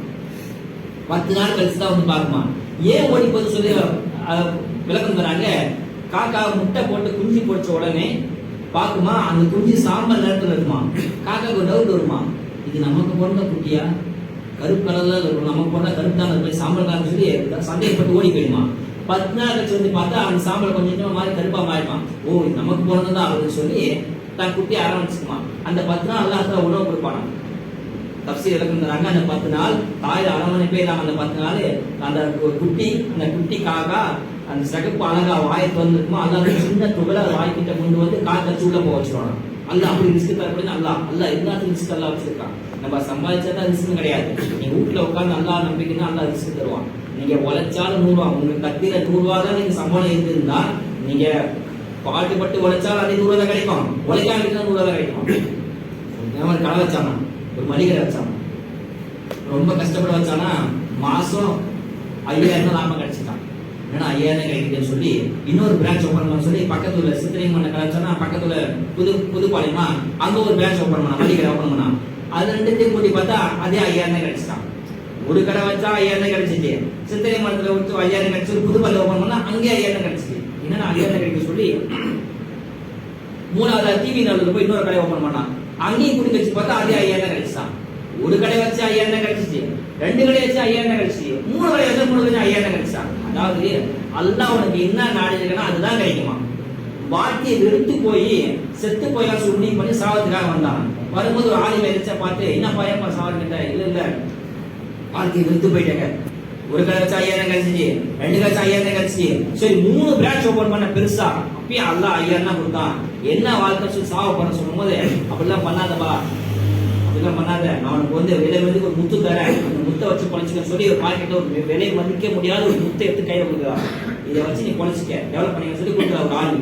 10 நாள் கழிச்சு தான் வந்து பாக்குமா. ஏன் ஓடி போது சொல்லி விளக்கம் தராங்க. காக்கா முட்டை போட்டு குஞ்சு பொறிச்ச உடனே பாக்குமா, அந்த குஞ்சு சாம்பல் நேரத்துல இருக்குமா. காக்காக்கு ஒரு டவுட் வருமா, இது நமக்கு பிறந்த குட்டியா, கருப்பு கலர்ல இருக்கும், நமக்கு பிறந்த கருப்பு தான் போய் சாம்பல் காரணம் சொல்லி சந்தேகப்பட்டு ஓடி போயிடுமா. 10 நாள் கழிச்சு வந்து பார்த்தா அந்த சாம்பல் கொஞ்சம் மாதிரி கருப்பா மாறிப்பான். ஓ இது நமக்கு பிறந்ததான் அப்படின்னு சொல்லி தான் குட்டி ஆரம்பிச்சுக்குமா. அந்த 10 நாள் அல்லாஹ் உணவு கொடுப்பானா. தப்சீர் விளக்கம் தராங்க. அந்த 10 நாள் தாய் அரவணைப்பே இல்லாம அந்த 10 நாள் அந்த குட்டி காக்கா அந்த சிகப்பு அழகா வாயை திறந்துருக்குமா, அல்லாஹ் சின்ன துகளை வாய்க்கிட்ட கொண்டு வந்து காக்கச்சு உள்ள போக வச்சிருவாங்க. அல்ல அப்படி ரிஸ்க் தரப்படின்னு அல்ல எல்லாத்துக்கும் ரிஸ்க் எல்லாம் வச்சிருக்கான். நம்ம சம்பாதிச்சாதான் ரிஸ்க் கிடையாது. நீங்க வீட்டுல உட்காந்து அல்லா நம்பிக்கைன்னா அல்லா ரிஸ்க் தருவான். நீங்க உழைச்சாலும் 100 ரூபா, உங்க கத்திர 100 ரூபா தான் நீங்க சம்பளம் இருந்திருந்தா, நீங்க பாட்டுப்பட்டு உழைச்சாலும் அதே 100 ரூபா தான் கிடைக்கும், உழைக்காம 100 ரூபா தான் கிடைக்கும். ஒரு கடை வச்சானா, ஒரு மளிகை வச்சானா, ரொம்ப கஷ்டப்பட வச்சானா, மாசம் 5000 லாபம் கிடைச்சிட்டான். ஏன்னா 5000 கிடைக்குதுன்னு சொல்லி இன்னொரு பிரான்ச் ஓபன் பண்ண சொல்லி பக்கத்துல சித்திரையும் பண்ண கலாச்சாரம் பக்கத்துல புதுப்பாளையமா அங்க ஒரு பிரான்ச் ஓபன் பண்ணா, மளிகை ஓபன் பண்ணா. அது ரெண்டுத்தையும் கூட்டி பார்த்தா அதே 5000 கிடைச்சிட்டான். ஒரு கடை வச்சா 5000 கிடைச்சிச்சு, சித்திரை மரத்துல விட்டு 5000 கிடைச்சி, ஒரு புதுப்பாளையம் ஓபன் பண்ணா அங்கே 5000 கிடைச்சிச்சு. என்னன்னா 5000 கிடைக்க சொல்லி 3வது டிவி நடுவில் போய் இன்னொரு கடை ஓபன் பண்ணா, அங்கேயும் கூட்டி வச்சு பார்த்தா அதே 5000 கிடைச்சிட்டான். ஒரு கடை வச்சு 5000 கிடைச்சிச்சு, 2 கடை வச்சு 5000 கிடைச்சிச்சு, 3 கடை வச்சு 3 கடை 5000 கிடைச்சிட்டான். அதாவது அல்லாஹ் உனக்கு என்ன நாடி இருக்குன்னா அதுதான் கிடைக்குமா. வாழ்க்கையை வெறுத்து போய் செத்து போயா சொல்லி பண்ணி சாவதுக்காக வந்தான். வரும்போது ஒரு ஆளி எரிச்சா பார்த்து என்ன பையப்பா சாவதுக்கிட்ட, இல்ல வாழ்க்கையை வெறுத்து போயிட்டாங்க. ஒரு கடை வச்சு 5000 கிடைச்சிச்சு, 2 கடை வச்சு 5000 கிடைச்சிச்சு, சரி 3 பிரான்ச் ஓபன் பண்ண பெருசா, அப்பயும் அல்லாஹ் 5000 தான் கொடுத்தான். என்ன வாழ்க்கை சொல்லி சாவ பண்ண சொல்லும் போது அப்படிலாம் பண்ணாதப்பா, அப்படிலாம் பண்ணாத, நான் உனக்கு வந்து விலை மதிக்கு ஒரு முத்து தரேன், அந்த முத்தை வச்சு குறைச்சிக்க சொல்லி ஒரு மார்க்கெட்ல ஒரு விலை மதிக்க முடியாத ஒரு முத்தை எடுத்து கையில கொடுக்குறான். இதை வச்சு நீ குறைச்சிக்க டெவலப் பண்ணி சொல்லி கொடுக்குற ஒரு ஆள்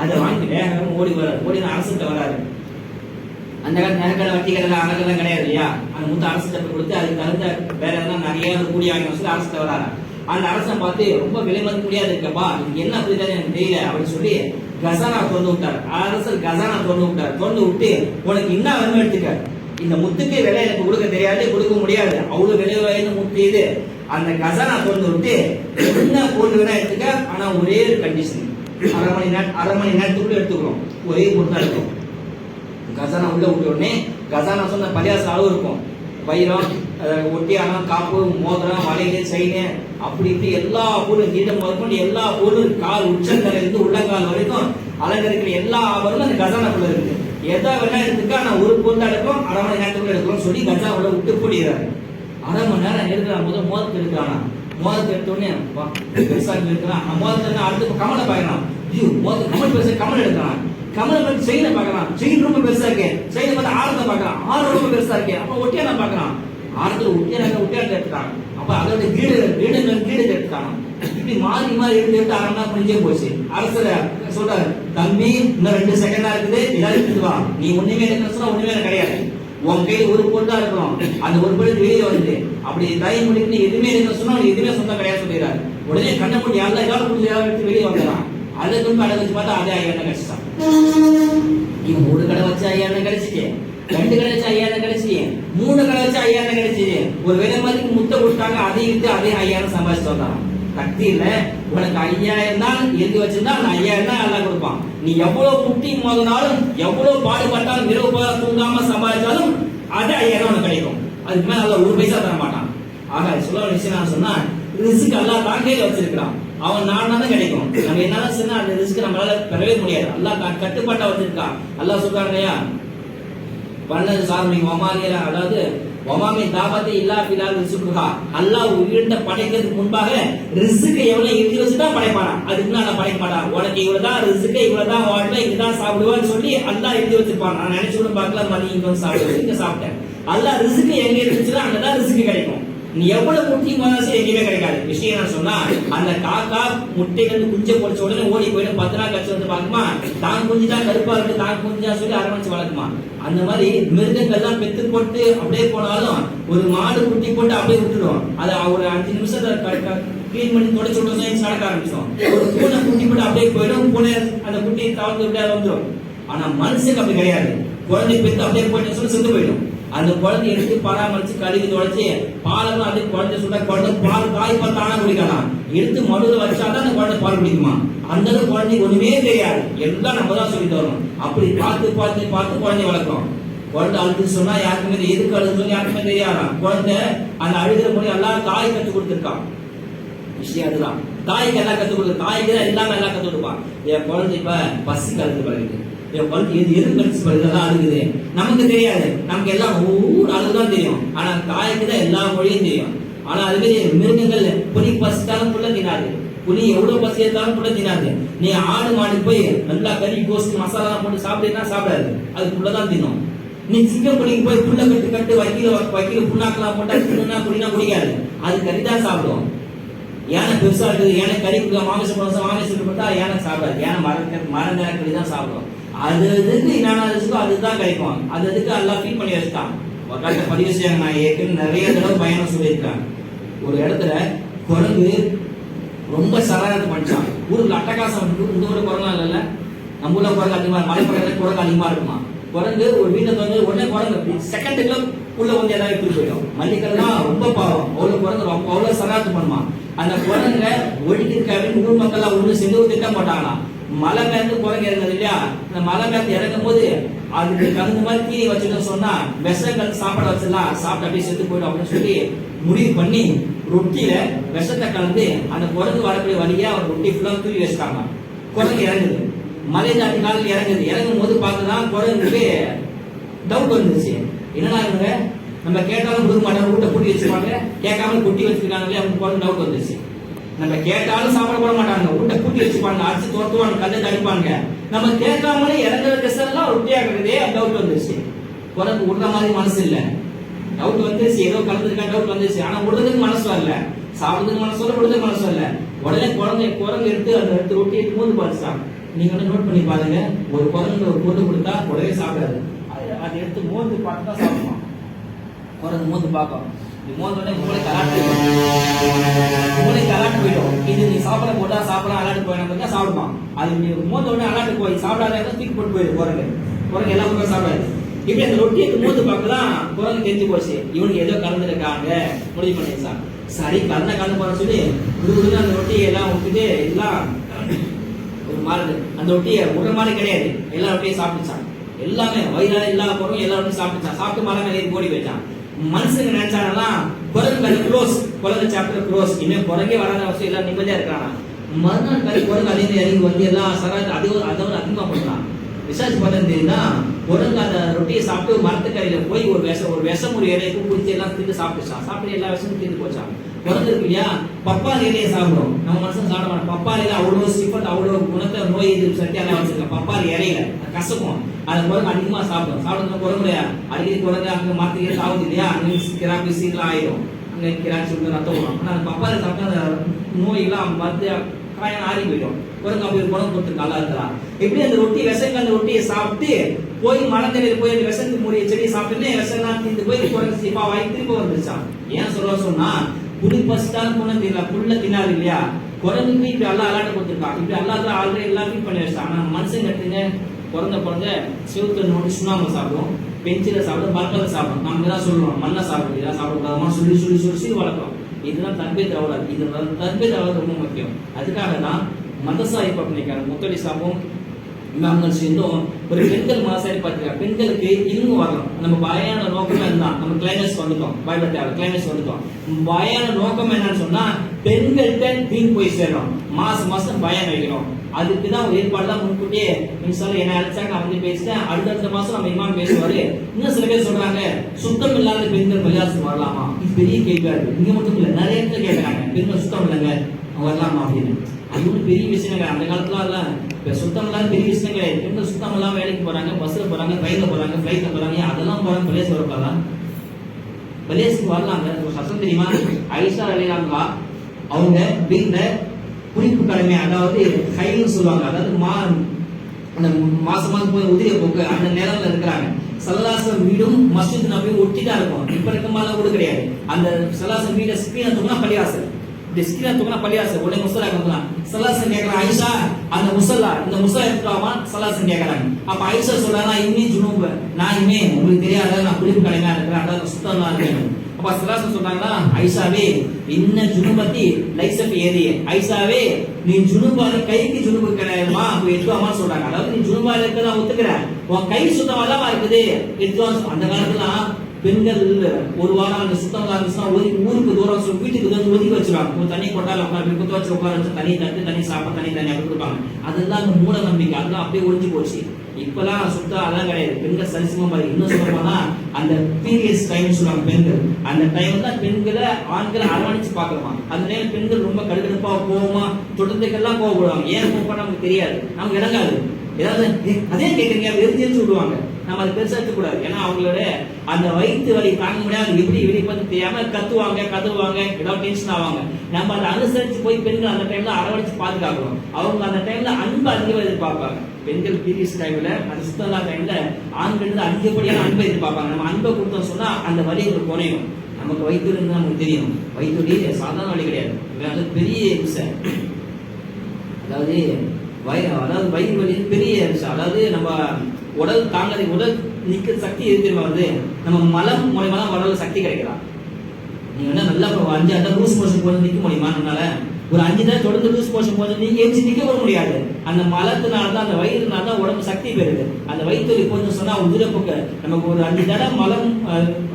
அதை வாங்கி வேகமாக ஓடி வராது. ஓடி அரசுகிட்ட வராது. அந்த காலத்து நேரக்கடை வட்டி கடை அழகெல்லாம் கிடையாது இல்லையா, அந்த முத்த அரசுகிட்ட கொடுத்து அதுக்கு தகுந்த வேற எதனா நிறைய கூடி வாங்கி சொல்லி அரசுகிட்ட வராரு. அந்த அரசனை பார்த்து ரொம்ப விலை மதிக்க முடியாது இருக்கப்பா, என்ன புரியுதானே எனக்கு தெரியல அப்படின்னு சொல்லி கசானா திறந்து விட்டார். அரசர் கசானா திறந்து விட்டார். திறந்து விட்டு உனக்கு என்ன வேணுமோ எடுத்துக்க, இந்த முத்துக்கு விலை எனக்கு கொடுக்க தெரியாது, கொடுக்க முடியாது, அவ்வளவு விலை வாய்ந்த முத்து இது. அந்த கசானா திறந்து விட்டு என்ன பொருள் வேணா எடுத்துக்க, ஆனா ஒரே ஒரு கண்டிஷன், அரை மணி நேரத்துக்குள்ள எடுத்துக்கிறோம், ஒரே பொருள் தான் இருக்கும். கசானா உள்ள விட்ட உடனே கசானா சொன்ன பரியாச அளவு இருக்கும், வைரம், ஒட்டியானம், காப்பு, மோதிரம், வளையல், செயின், அப்படி இப்படி எல்லா பொருளும் கீழம் முதற்கொண்டு எல்லா பொருளும் கால் உச்சந்தலை இருந்து உள்ளங்கால் வரைக்கும் அலங்கரிக்கிற எல்லா பொருளும் அந்த கசானாக்குள்ள இருக்கு. எதா வேணா எடுத்துக்கா, நான் ஒரு பொருள் எடுக்கும், அரை மணி நேரத்துக்குள்ள எடுக்கிறோம் சொல்லி கஜா உள்ள விட்டு போடுகிறாரு. அரை மணி நேரம் எடுக்கிறான். முதல் மோதத்து எடுக்கிறானா, மோதத்தை எடுத்தோடனே பெருசாக இருக்கிறான். மோதத்தை அடுத்து கமலை பார்க்கலாம், ஐயோ மோதத்து கமல் பெருசா கமல் எடுக்கிறான். கமலை பார்த்து செயினை பார்க்கலாம், செயின் ரொம்ப பெருசா இருக்கு, செயினை பார்த்து ஆரத்தை பார்க்கலாம், ஆறு ரொம்ப பெருசா இருக்கு. அப்ப ஒட்டியான பார்க்கலாம், ஆரத்துல ஒட்டியானத்தை எடுத்துட்டாங்க. அப்ப அதோட கீடு எடுத்துட்டாங்க. இப்படி மாறி மாறி எடுத்து அரை மணி நேரம் முடிஞ்சே போச்சு. அரசர் சொல்றாரு, தம்பி இன்னும் 2 செகண்டா இருக்குது, எல்லாரும் எடுத்துட்டு வா, நீ ஒண்ணுமே எடுக்கணும் சொன்னா ஒண்ணுமே கிடையாது, உன் கையில் ஒரு பொருள் தான் இருக்கும், அந்த ஒரு பொருள் வெளியே வருது. அப்படி தாய் முடிக்கு எதுவுமே இருக்க சொன்னா அவனுக்கு எதுவுமே சொந்தம் கிடையாது சொல்லிடுறாரு. உடனே கண்ணை போட்டு யாரும் ஏதாவது புரிஞ்சு ஏதாவது எடுத்து வெளியே வந்துடலாம். அதை கொண்டு அடை வச்சு பார்த்தா அதே 5000 கிடைச்சிட்டான். இவன் 1 கடை வச்சு 5000 கிடைச்சிச்சு, 2 கடை வச்சு 5000 கிடைச்சிச்சு, 3 கடை வச்சு 5000 கிடைச்சிச்சு. ஒரு விலை மாதிரி முட்டை கொடுத்தாங்க, அதை விட்டு அதே 5000 சம்பாதிச்சு வந்தான். சக்தி இல்ல, உனக்கு 5000 தான் எழுதி வச்சிருந்தா அந்த 5000 தான் நல்லா கொடுப்பான். நீ எவ்வளவு முட்டி மோதினாலும் எவ்வளவு பாடுபட்டாலும் இரவு போல தூங்காம சம்பாதிச்சாலும் அது 5000 உனக்கு கிடைக்கும். அதுக்கு மேல நல்லா 1 பைசா தர மாட்டான். ஆக சொல்ல விஷயம் நான் சொன்னா, ரிஸ்க் அல்லாஹ் தான் கையில வச்சிருக்கான். அவன் நானா தான் கிடைக்கும். நம்ம என்ன சொன்னா அந்த ரிஸ்க் நம்மளால பெறவே முடியாது. அல்லாஹ் கட்டுப்பாட்டா வச்சிருக்கான். அல்லாஹ் சொல்றாங்க இல்லையா, பண்ணது சாமி வமாலியா, அதாவது வமாமி தாபத்தை இல்லா பிலால் ரிசுக்குஹா. அல்லாஹ் உயிரிட்ட படைக்கிறதுக்கு முன்பாக ரிஸ்க் எவ்வளவு எழுதி வச்சுதான் படைப்பானா, அதுக்கு நான் படைக்க மாட்டான். உனக்கு இவ்வளவுதான் ரிஸ்க், இவ்வளவுதான் வாழ்க்கை, இதுதான் சாப்பிடுவான்னு சொல்லி அல்லாஹ் எழுதி வச்சிருப்பான். நான் நினைச்சு கூட பார்க்கல, மணி இங்க சாப்பிடுவேன், இங்க சாப்பிட்டேன். அல்லாஹ் ரிஸ்க் எங்க இருந்துச்சுன்னா அங்கதான் ரிஸ்க் கிடைக்கும். நீ எவ்வளவு முட்டி போனாலும் எங்கேயுமே கிடைக்காது. விஷயம் என்ன சொன்னா, அந்த காக்கா முட்டைகள் குஞ்சு பொடிச்ச உடனே ஓடி போயிட்டு 10 நாள் கழிச்சு வந்து பாக்குமா, தான் குஞ்சு தான் கருப்பா இருக்கு, தான் குஞ்சா சொல்லி அரவணைச்சு வளர்க்குமா. அந்த மாதிரி மிருகங்கள் தான் பெத்து போட்டு அப்படியே போனாலும் ஒரு மாடு குட்டி போட்டு அப்படியே விட்டுடும். அதை ஒரு 5 நிமிஷத்துல கிளீன் பண்ணி தொடச்சு விட்டு நடக்க ஆரம்பிச்சோம். ஒரு பூனை குட்டி போட்டு அப்படியே போயிடும், பூனை அந்த குட்டியை தவறு விட்டு வந்துடும். ஆனா மனுஷனுக்கு அப்படி கிடையாது. குழந்தை பெத்து அப்படியே போயிட்டு சொல்லி செத்து போயிடும். அந்த குழந்தை எடுத்து பராமரிச்சு கழுவி தொடச்சி பாலெல்லாம் அது குழந்தை சுட குழந்தை பால் தாய்ப்பால் தானா குடிக்கலாம். எடுத்து மடுவில் வச்சாதான் அந்த குழந்தை பால் குடிக்குமா. அந்த குழந்தைக்கு ஒண்ணுமே தெரியாது, எல்லாம் நம்ம தான் சொல்லி தரணும். அப்படி பார்த்து பார்த்து பார்த்து குழந்தை வளர்க்கிறோம். குழந்தை அழுது சொன்னா யாருக்குமே எதுக்கு அழுது சொல்லி யாருக்குமே தெரியாதான். குழந்தை அந்த அழுகிற மொழி எல்லாம் தாய் கற்றுக் கொடுத்துருக்கான். விஷயம் அதுதான், தாய்க்கு எல்லாம் கற்றுக் கொடுத்து, தாய்க்கு தான் எல்லாமே எல்லாம் கற்றுக் கொடுப்பான். என் குழந்தை இப்ப பசி கலந்து பழகுது, அழுகுது, நமக்கு தெரியாது. நமக்கு எல்லாம் ஒவ்வொரு அழுகுதான் தெரியும். ஆனா தாய்க்கு தான் எல்லா மொழியும் தெரியும். ஆனா அதுவே மிருகங்கள் புலி பசித்தாலும் புள்ள தினாது, புலி எவ்வளவு பசி எடுத்தாலும் புள்ள தினாது. நீ ஆடு மாடு போய் நல்லா கறி கோஸ்ட் மசாலா போட்டு சாப்பிட்டா சாப்பிடாது, அது புள்ளதான் தின்னும். நீ சிங்கம் புலிக்கு போய் புள்ள கட்டு கட்டு வக்கீல புண்ணாக்கெல்லாம் போட்டா தின்னா புலினா குடிக்காது, அது கறிதான் சாப்பிடும். யானை பெருசா இருக்குது, யானை கறி மாமிசம் போட்டா யானை சாப்பிடாது, யானை மரம் கறி தான் சாப்பிடும். அது எதுக்கு என்னென்ன இருக்கோ அதுதான் கிடைக்கும். அது எதுக்கு எல்லாம் ஃபீல் பண்ணி வச்சுட்டான். பதிவு செய்யாங்க. நான் ஏற்கனவே நிறைய தடவை பயணம் சொல்லியிருக்கேன். ஒரு இடத்துல குரங்கு ரொம்ப சராரத்தை பண்ணிச்சான். ஊருக்கு அட்டகாசம். இந்த ஊர் குரங்கு இல்லைல்ல, நம்ம ஊர்ல குரங்கு அதிகமா, மலைப்பகுதியில குரங்கு அதிகமா இருக்குமா. குரங்கு ஒரு வீட்டை வந்து உடனே குரங்கு செகண்டுக்குள்ள உள்ள வந்து ஏதாவது எடுத்துட்டு போயிடும். மல்லிக்கெல்லாம் ரொம்ப பாவம், அவ்வளவு குரங்கு அவ்வளவு சராரத்து பண்ணுமா. அந்த குரங்க ஒழிக்கிறதுக்காக ஊர் மக்கள் ஒண்ணு சேர்ந்து ஒரு திட்டம் போட்டாங்களாம். மலை மேந்து குரங்கு இறங்குது இல்லையா, அந்த மலை மேந்து இறங்கும் போது அதுக்கு தகுந்த மாதிரி தீனி வச்சுட்டு சொன்னா விஷங்கள் சாப்பாடு வச்சிடலாம், சாப்பிட்டு அப்படியே செத்து போயிடும் அப்படின்னு சொல்லி முடிவு பண்ணி ரொட்டியில விஷத்தை கலந்து அந்த குரங்கு வரக்கூடிய வழியா ஒரு ரொட்டி ஃபுல்லா தூவி வச்சுட்டாங்க. குரங்கு இறங்குது, மலை ஜாதி காலில் இறங்குது. இறங்கும் போது பார்த்துதான் குரங்குக்கு டவுட் வந்துருச்சு. என்னடா இவங்க நம்ம கேட்டாலும் கொடுக்க மாட்டாங்க, வீட்டை பூட்டி வச்சிருப்பாங்க, கேட்காம கொட்டி வச்சிருக்காங்களே, அவங்க குரங்கு டவுட் வந்துருச்சு. நம்ம கேட்டாலும் சாப்பிட போட மாட்டாங்க, வீட்டை பூட்டி வச்சுப்பாங்க, அடிச்சு தோத்துவாங்க, கல்லை அடிப்பாங்க. நம்ம கேட்காமலே இறங்குற கெஸ்டெல்லாம் ரொட்டியா இருக்குதே, டவுட் வந்துருச்சு. குரங்கு விடுற மாதிரி மனசு இல்ல, டவுட் வந்துருச்சு, ஏதோ கலந்துருக்கா டவுட் வந்துருச்சு. ஆனா விடுறதுக்கு மனசு வரல, சாப்பிடுறதுக்கு மனசு வரல, விடுறதுக்கு மனசு வரல. உடனே குரங்கு எடுத்து அந்த எடுத்து ரொட்டி எடுத்து மூந்து பார்த்துச்சான். நீங்க வந்து நோட் பண்ணி பாருங்க, ஒரு குரங்கு ஒரு பொருள் கொடுத்தா உடனே சாப்பிடாது, அதை எடுத்து மோந்து பார்த்து தான் சாப்பிடுவான். குரங்கு மோந்து பார்க்கும், மோந்தோடனே மூளை கலாட்டு போயிடும். இது நீ சாப்பிட போட்டா சாப்பிடலாம், அலாட்டு போயிடும் சாப்பிடுவான். அது நீ மோந்தோடனே அலாட்டு போய் சாப்பிடாத தூக்கி போட்டு போயிடும். குரங்கு எல்லாம் கூட சாப்பிடாது. இப்படி அந்த ரொட்டியை மோந்து பார்க்கலாம், குரங்கு தெரிஞ்சு போச்சு, இவனுக்கு ஏதோ கலந்துருக்காங்க முடிவு பண்ணிச்சான். சரி கலந்து போற சொல்லி குடுக்குன்னு அந்த ரொட்டியை எல்லாம் விட்டுட்டு எல்லாம் ஒரு மாறுது. அந்த ரொட்டியை ஒரு மாதிரி கிடையாது, எல்லா ரொட்டியும் சாப்பிட்டுச்சான். எல்லாமே வயிறால எல்லா பொருளும் எல்லா ரொட்டியும் சாப்பிட்டுச்சான். சாப்பிட்டு மரம் மேலே ஓடி போயிட்டான். மனுஷங்க நினைச்சாங்கலாம் குரங்கு க்ளோஸ், குரங்கு சாப்டர் க்ளோஸ், இன்னும் குரங்கே வராத அவசியம் எல்லாம் நிம்மதியா இருக்கிறானா. மறுநாள் கறி குரங்கு அதே இறங்கி வந்து எல்லாம் சராது அதை அதிகமா பண்றான். விசாரிச்சு பார்த்தது தெரியுதா, குரங்கு அந்த ரொட்டியை சாப்பிட்டு மரத்துக்கரையில போய் ஒரு விஷம் ஒரு இலைக்கு குடிச்சு எல்லாம் திட்டு சாப்பிட்டுச்சான். சாப்பிட்டு எல்லா விஷமும் தீர்ந்து போச்சான். குரங்கு இருக்கு இல்லையா, பப்பாளி இலையை சாப்பிடும். நம்ம மனுஷன் சாப்பிட மாட்டோம். பப்பாளியில அவ்வளவு சிப்பட் அவ்வளவு குணத்தை நோய் எதிர்ப்பு சக்தி எல்லாம் வச்சிருக்கேன். பப்பாளி இலையில கசக்கும், அந்த குரங்கு அதிகமா சாப்பிடும். சாப்பிடுறது குரங்கு அடிக்கடி குரங்கு அங்க மாத்திரையே சாப்பிடுது இல்லையா, அங்க கிராப்பி சீக்கிரம் ஆயிடும், அங்க கிராச்சி ரத்தம் வரும். ஆனா அந்த பப்பாளி சாப்பிட்டா அந்த நோய் எல்லாம் மருந்து காயம் ஆறி போயிடும். குரங்கு அப்படி குணம் கொடுத்துருக்கு, நல்லா இருக்கலாம். எப்படி அந்த ரொட்டி விஷங்க அந்த ரொட்டியை சாப்பிட்டு போய் மலத்தடியில் போய் அந்த விஷத்து மூடிய செடியை சாப்பிட்டுன்னு விஷம்லாம் தீர்ந்து போய் குரங்கு சீப்பா வாங்கி திரும்ப வந்துருச்சான். ஏன் சொன்னா புளி பசித்தான் குணம் தெரியல, புல்ல தின்னாரு இல்லையா, குரங்குக்கு இப்படி அல்லா அலாட்ட கொடுத்துருக்கான். இப்படி அல்லாதான் ஆல்ரெடி எல்லாம் ஃபீட் பண்ணி வச்சான். ஆனா மனுஷன் கட்டுங்க பிறந்த செவுத்துல நோண்டி சுண்ணாம்பு சாப்பிடும், பெஞ்சில சாப்பிடும், மரக்கலை சாப்பிடும். நம்ம தான் சொல்லுவோம் மண்ணை சாப்பிடும், இதெல்லாம் சாப்பிடக்கூடாதுமா சொல்லி வளர்க்கிறோம். இதுதான் தற்பே தவறாது. இது தற்பே தவறு ரொம்ப முக்கியம். அதுக்காக தான் மதசாரி பண்ணிக்காங்க முத்தடி சாப்பும் இமாம்கள் சேர்ந்தும் ஒரு பெண்கள் மதசாரி பார்த்துருக்காங்க. பெண்களுக்கு இன்னும் வரணும். நம்ம பயான நோக்கமே இருந்தான். நம்ம கிளைமேக்ஸ் வந்துட்டோம், பயப்பட கிளைமேக்ஸ் வந்துட்டோம். பயான நோக்கம் என்னன்னு சொன்னா பெண்கள்கிட்ட தீன் போய் சேரணும், மாசம் பயம் வைக்கணும். அதுக்குதான் ஒரு ஏற்பாடு தான். முன்கூட்டியே இன்ஷால்லா என்ன அழைச்சாங்க, நான் வந்து பேசிட்டேன். அடுத்த மாசம் நம்ம இமாம் பேசுவாரு. இன்னும் சில பேர் சொல்றாங்க சுத்தம் இல்லாத பெண்கள் பள்ளியாசம் வரலாமா? இது பெரிய கேள்வியா இருக்கு. இங்க மட்டும் இல்ல, நிறைய இடத்துல கேட்கறாங்க பெண்கள் சுத்தம் இல்லைங்க வரலாமா அப்படின்னு. அது ஒரு பெரிய விஷயம். அந்த காலத்துல இப்ப சுத்தம் இல்லாத பெரிய விஷயம் கிடையாது. பெண்கள் சுத்தம் இல்லாம வேலைக்கு போறாங்க, பஸ்ல போறாங்க, ட்ரெயின்ல போறாங்க, பிளைட்ல போறாங்க, அதெல்லாம் போறாங்க. பள்ளியாசு வரப்பதான் பள்ளியாசுக்கு வரலாங்க. ஒரு சத்தம் தெரியுமா? ஐஷா அலிலாங்களா அவங்க வீட்டுல குறிப்பு கடமை, அதாவது கைன்னு சொல்லுவாங்க, அதாவது அந்த மாசம் போய் உதிரிய போக்கு அந்த நேரத்துல இருக்கிறாங்க. சல்லாசம் வீடும் மஸ்ஜித் நபியும் ஒட்டிதான் இருக்கும். இப்ப இருக்க மாதிரி கூட கிடையாது. அந்த சல்லாசம் வீட ஸ்கிரீனை தூக்கினா பள்ளியாசல், இந்த ஸ்கிரீனை தூக்கினா பள்ளியாசல். உடனே முசல்லா கொடுக்கலாம். சல்லாசம் கேட்கறான் ஐஷா அந்த முசல்லா, இந்த முசல்லா எடுத்துக்காமா சல்லாசம் கேட்கறாங்க. அப்ப ஐஷா சொல்றாங்க இன்னி ஜுனூப், நான் இனிமே உங்களுக்கு தெரியாத நான் குறிப்பு கடமையா இருக்கிறேன், அதாவது சுத்தம் இருக்கேன். அப்ப சல்லாசம் சொல்றாங்களா ஐஷாவே இன்ன ஜுனுபத்தி லைசப் ஏறி, ஐஷாவே நீ ஜுனுபால கைக்கு ஜுனுபு கிடையாதுமா எடுத்துவாமா சொல்றாங்க. அதாவது நீ ஜுனுபால இருக்கதான் ஒத்துக்கிற, உன் கை சுத்தமாதான் இருக்குது எடுத்துவாங்க. அந்த காலத்துல பெண்கள் ஒரு வாரம் அந்த சுத்தம் இருந்துச்சுன்னா ஊருக்கு தூரம் வீட்டுக்கு வந்து ஒதுக்கி வச்சிருவாங்க. ஒரு தண்ணி கொட்டால குத்த வச்சு உட்கார வச்சு தண்ணி தட்டு தண்ணி சாப்பிட தண்ணி அப்படி கொடுப்பாங்க. அதெல்லாம் அந்த மூட நம்பிக்கை, அதெல்லாம் அப்படியே ஒழிஞ்சு போச்சு. இப்பெல்லாம் சுத்தம் அதெல்லாம் கிடையாது. பெண்கள் சரிசமமா பாரு. இன்னும் சொல்ல போனா அந்த பீரியட்ஸ் டைம் சொல்லுவாங்க பெண்கள், அந்த டைம் தான் பெண்களை ஆண்களை அரவணைச்சு பாக்கலாமா. அந்த நேரம் பெண்கள் ரொம்ப கடுகடுப்பா கோவமா தொடர்ந்துக்கெல்லாம் கோவப்படுவாங்க. ஏன் கோவப்பா நமக்கு தெரியாது, நமக்கு இடங்காது. ஏதாவது அதே கேட்குறீங்க வெறுத்து விடுவாங்க. நம்ம அதை பெருசா எடுத்துக்கூடாது. ஏன்னா அவங்களோட அந்த வயிற்று வலி தாங்க முடியாது, எப்படி வெளிப்பது தெரியாம கத்துவாங்க, ஏதாவது டென்ஷன் ஆவாங்க. நம்ம அதை அனுசரிச்சு போய் பெண்கள் அந்த டைம்ல அரவணைச்சு பாதுகாக்கணும். அவங்க அந்த டைம்ல அன்பு அதிகமாக எதிர்பார்ப்பாங்க. பெண்கள் பீரியட்ஸ் டைம்ல அந்த சுத்தலா டைம்ல ஆண்கள் அதிகப்படியான அன்பை எதிர்பார்ப்பாங்க. நம்ம அன்பை கொடுத்தோம் சொன்னா அந்த வலி உங்களுக்கு குறையும். நமக்கு வயிற்று இருந்து நமக்கு தெரியும், வயிற்று வலி சாதாரண வலி கிடையாது, பெரிய விஷயம். அதாவது வயிறு வலி பெரிய விஷயம். அதாவது நம்ம உடல் தாங்காத, உடல் நிக்க சக்தி எது வருது, நம்ம மலம் மூலமா தான் உடல் சக்தி கிடைக்கலாம். நீங்க என்ன நல்லா 5 அட்டை லூஸ் மோஷன் போது நிக்க முடியுமா? நம்மளால ஒரு 5 தடவை தொடர்ந்து லூஸ் மோஷன் போது நீங்க எஞ்சி நிக்க போட முடியாது. அந்த மலத்தினால தான், அந்த வயிறுனால தான் உடம்பு சக்தி பெறுது. அந்த வயிற்று போச்சு சொன்னா உதிரப்போக்கு நமக்கு ஒரு 5 தடவை மலம்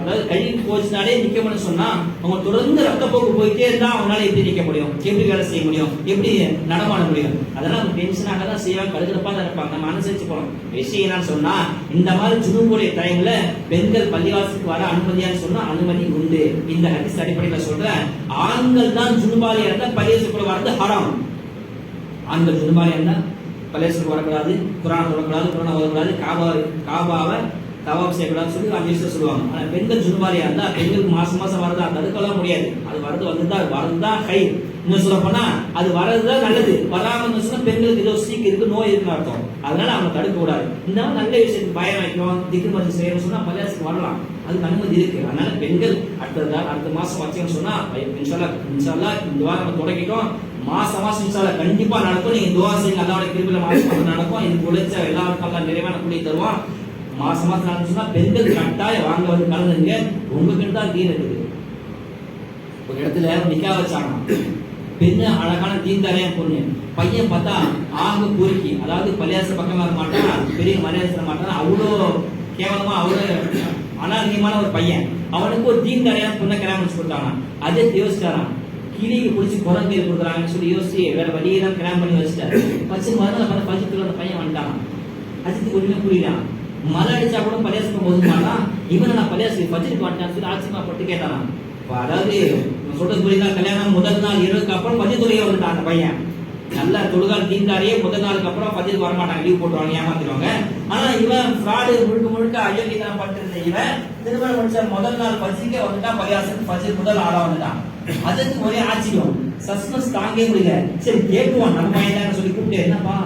அதாவது கழிவு போச்சுனாலே நிக்க முடியும் சொன்னா அவங்க தொடர்ந்து ரத்தப்போக்கு போயிட்டே இருந்தா அவங்களால எப்படி நிக்க முடியும், எப்படி வேலை செய்ய முடியும், எப்படி நடமாட முடியும்? அதெல்லாம் அவங்க டென்ஷனாக தான் செய்வாங்க, கடுகடுப்பா தான் இருப்பாங்க. நம்ம அனுசரிச்சு போறோம். விஷயம் என்னன்னு சொன்னா இந்த மாதிரி ஜுனூபுடைய டைம்ல பெண்கள் பள்ளிவாசலுக்கு வர அனுமதியான்னு சொன்னா அனுமதி உண்டு. இந்த ஹதீஸ் அடிப்படையில் சொல்றேன். ஆண்கள் தான் ஜுனுபாலியா இருந்தா பள்ளிவாசலுக்குள்ள வரது ஹராம். ஆண்கள் ஜுனுபாலியா இருந்தா பள்ளிவாசலுக்கு வரக்கூடாது, குர்ஆன் சொல்லக்கூடாது, குர்ஆன் ஓதக்கூடாது, காபாவை தவாப் செய்யக்கூடாதுன்னு சொல்லி 5 விஷயம் சொல்லுவாங்க. ஆனா பெண்கள் ஜுனுபாலியா இருந்தா பெண்களுக்கு மாசம் வரதா தடுக்கலாம் முடியாது. அது வரதுதான் கை. இன்னும் சொல்ல போனா அது வரதுதான் நல்லது. வராம சொன்னா பெண்களுக்கு ஏதோ சீக்கு இருக்கு, நோய் இருக்குன்னு அர்த்தம். அதனால அவங்க தடுக்க கூடாது. இந்த மாதிரி நல்ல விஷயத்துக்கு பயம் வைக்கணும், திக்குமதி செய்யணும் சொன்னா பள்ளிவாசலுக்கு வரலாம், அதுக்கு அனுமதி இருக்கு. அதனால பெண்கள் அடுத்த மாசம் வச்சீங்கன்னு சொன்னா இன்ஷால்லா இந்த வாரம் நம்ம தொடங்கிட்டோம். மாசம் இன்ஷால்லா கண்டிப்பா நடக்கும். நீங்க துஆ செய்யுங்க, அல்லாஹ்வுடைய கிருபையில மாசம் நடக்கும். இதுக்கு உழைச்ச எல்லாருக்கும் அல்லாஹ் நிறைவான கூலி தருவான். மாசம் நடந்துச்சுன்னா பெண்கள் கட்டாயம் வாங்க வந்து கலந்துங்க. உங்ககிட்ட தான் தீன் இருக்குது. ஒரு இடத்துல நிக்கா வச்சாங்க, பெண்ணு அழகான தீன்தாரையா பொண்ணு, பையன் பார்த்தா ஆக பொறுக்கி, அதாவது பள்ளியாச பக்கமா இருக்க மாட்டான், பெரிய மரியாதை செய்ய மாட்டான், அவ்வளோ கேவலமா அவ்வளோ அனாதீயமான ஒரு பையன். அவனுக்கு ஒரு தீன்தாரையான பொண்ணை கிராமம் வச்சு கொடுத்தாங்க. அதே யோசிச்சாரான், கிளிக்கு பிடிச்சி குரங்கு கொடுக்குறாங்கன்னு சொல்லி யோசிச்சு வேற வழியெல்லாம் கிராம் பண்ணி வச்சுட்டாரு. பச்சை மறுநாள் பார்த்து பச்சைக்குள்ள அந்த பையன் வந்துட்டான். அஜித்துக்கு ஒண்ணுமே புரியலாம். மழை அடிச்சா கூட பள்ளியாசுக்கு போது மாட்டான். இவனை நான் பள்ளியாசுக்கு பச்சைக்கு மாட்டேன்னு சொல்லி ஆச்சரியமா பட்டு கேட்டான். அதாவது சொல்றது புரியுதா? கல்யாணம் முதல் நாள் இரவுக்கு அப்புறம் பஞ்ச தொழில வந்துட்டான் அந்த பையன். நல்ல தொழுகால் தீண்டாரியே முதல் நாளுக்கு அப்புறம் பஞ்சத்துக்கு வரமாட்டாங்க, லீவ் போட்டுருவாங்க, ஏமாத்திடுவாங்க. ஆனா இவன் ஃப்ராடு முழுக்க அயோக்கியத்தனம் பண்ணிட்டு இருந்த இவன் திருமணம் முடிச்ச முதல் நாள் பஞ்சுக்கே வந்துட்டான். பள்ளியாசுக்கு பஞ்சு முதல் ஆளா வந்துட்டான். அதுக்கு ஒரே ஆச்சரியம், சஸ்பென்ஸ் தாங்க முடியல. சரி கேட்குவான் நம்ம பையன் சொல்லி கூப்பிட்டு, என்னப்பா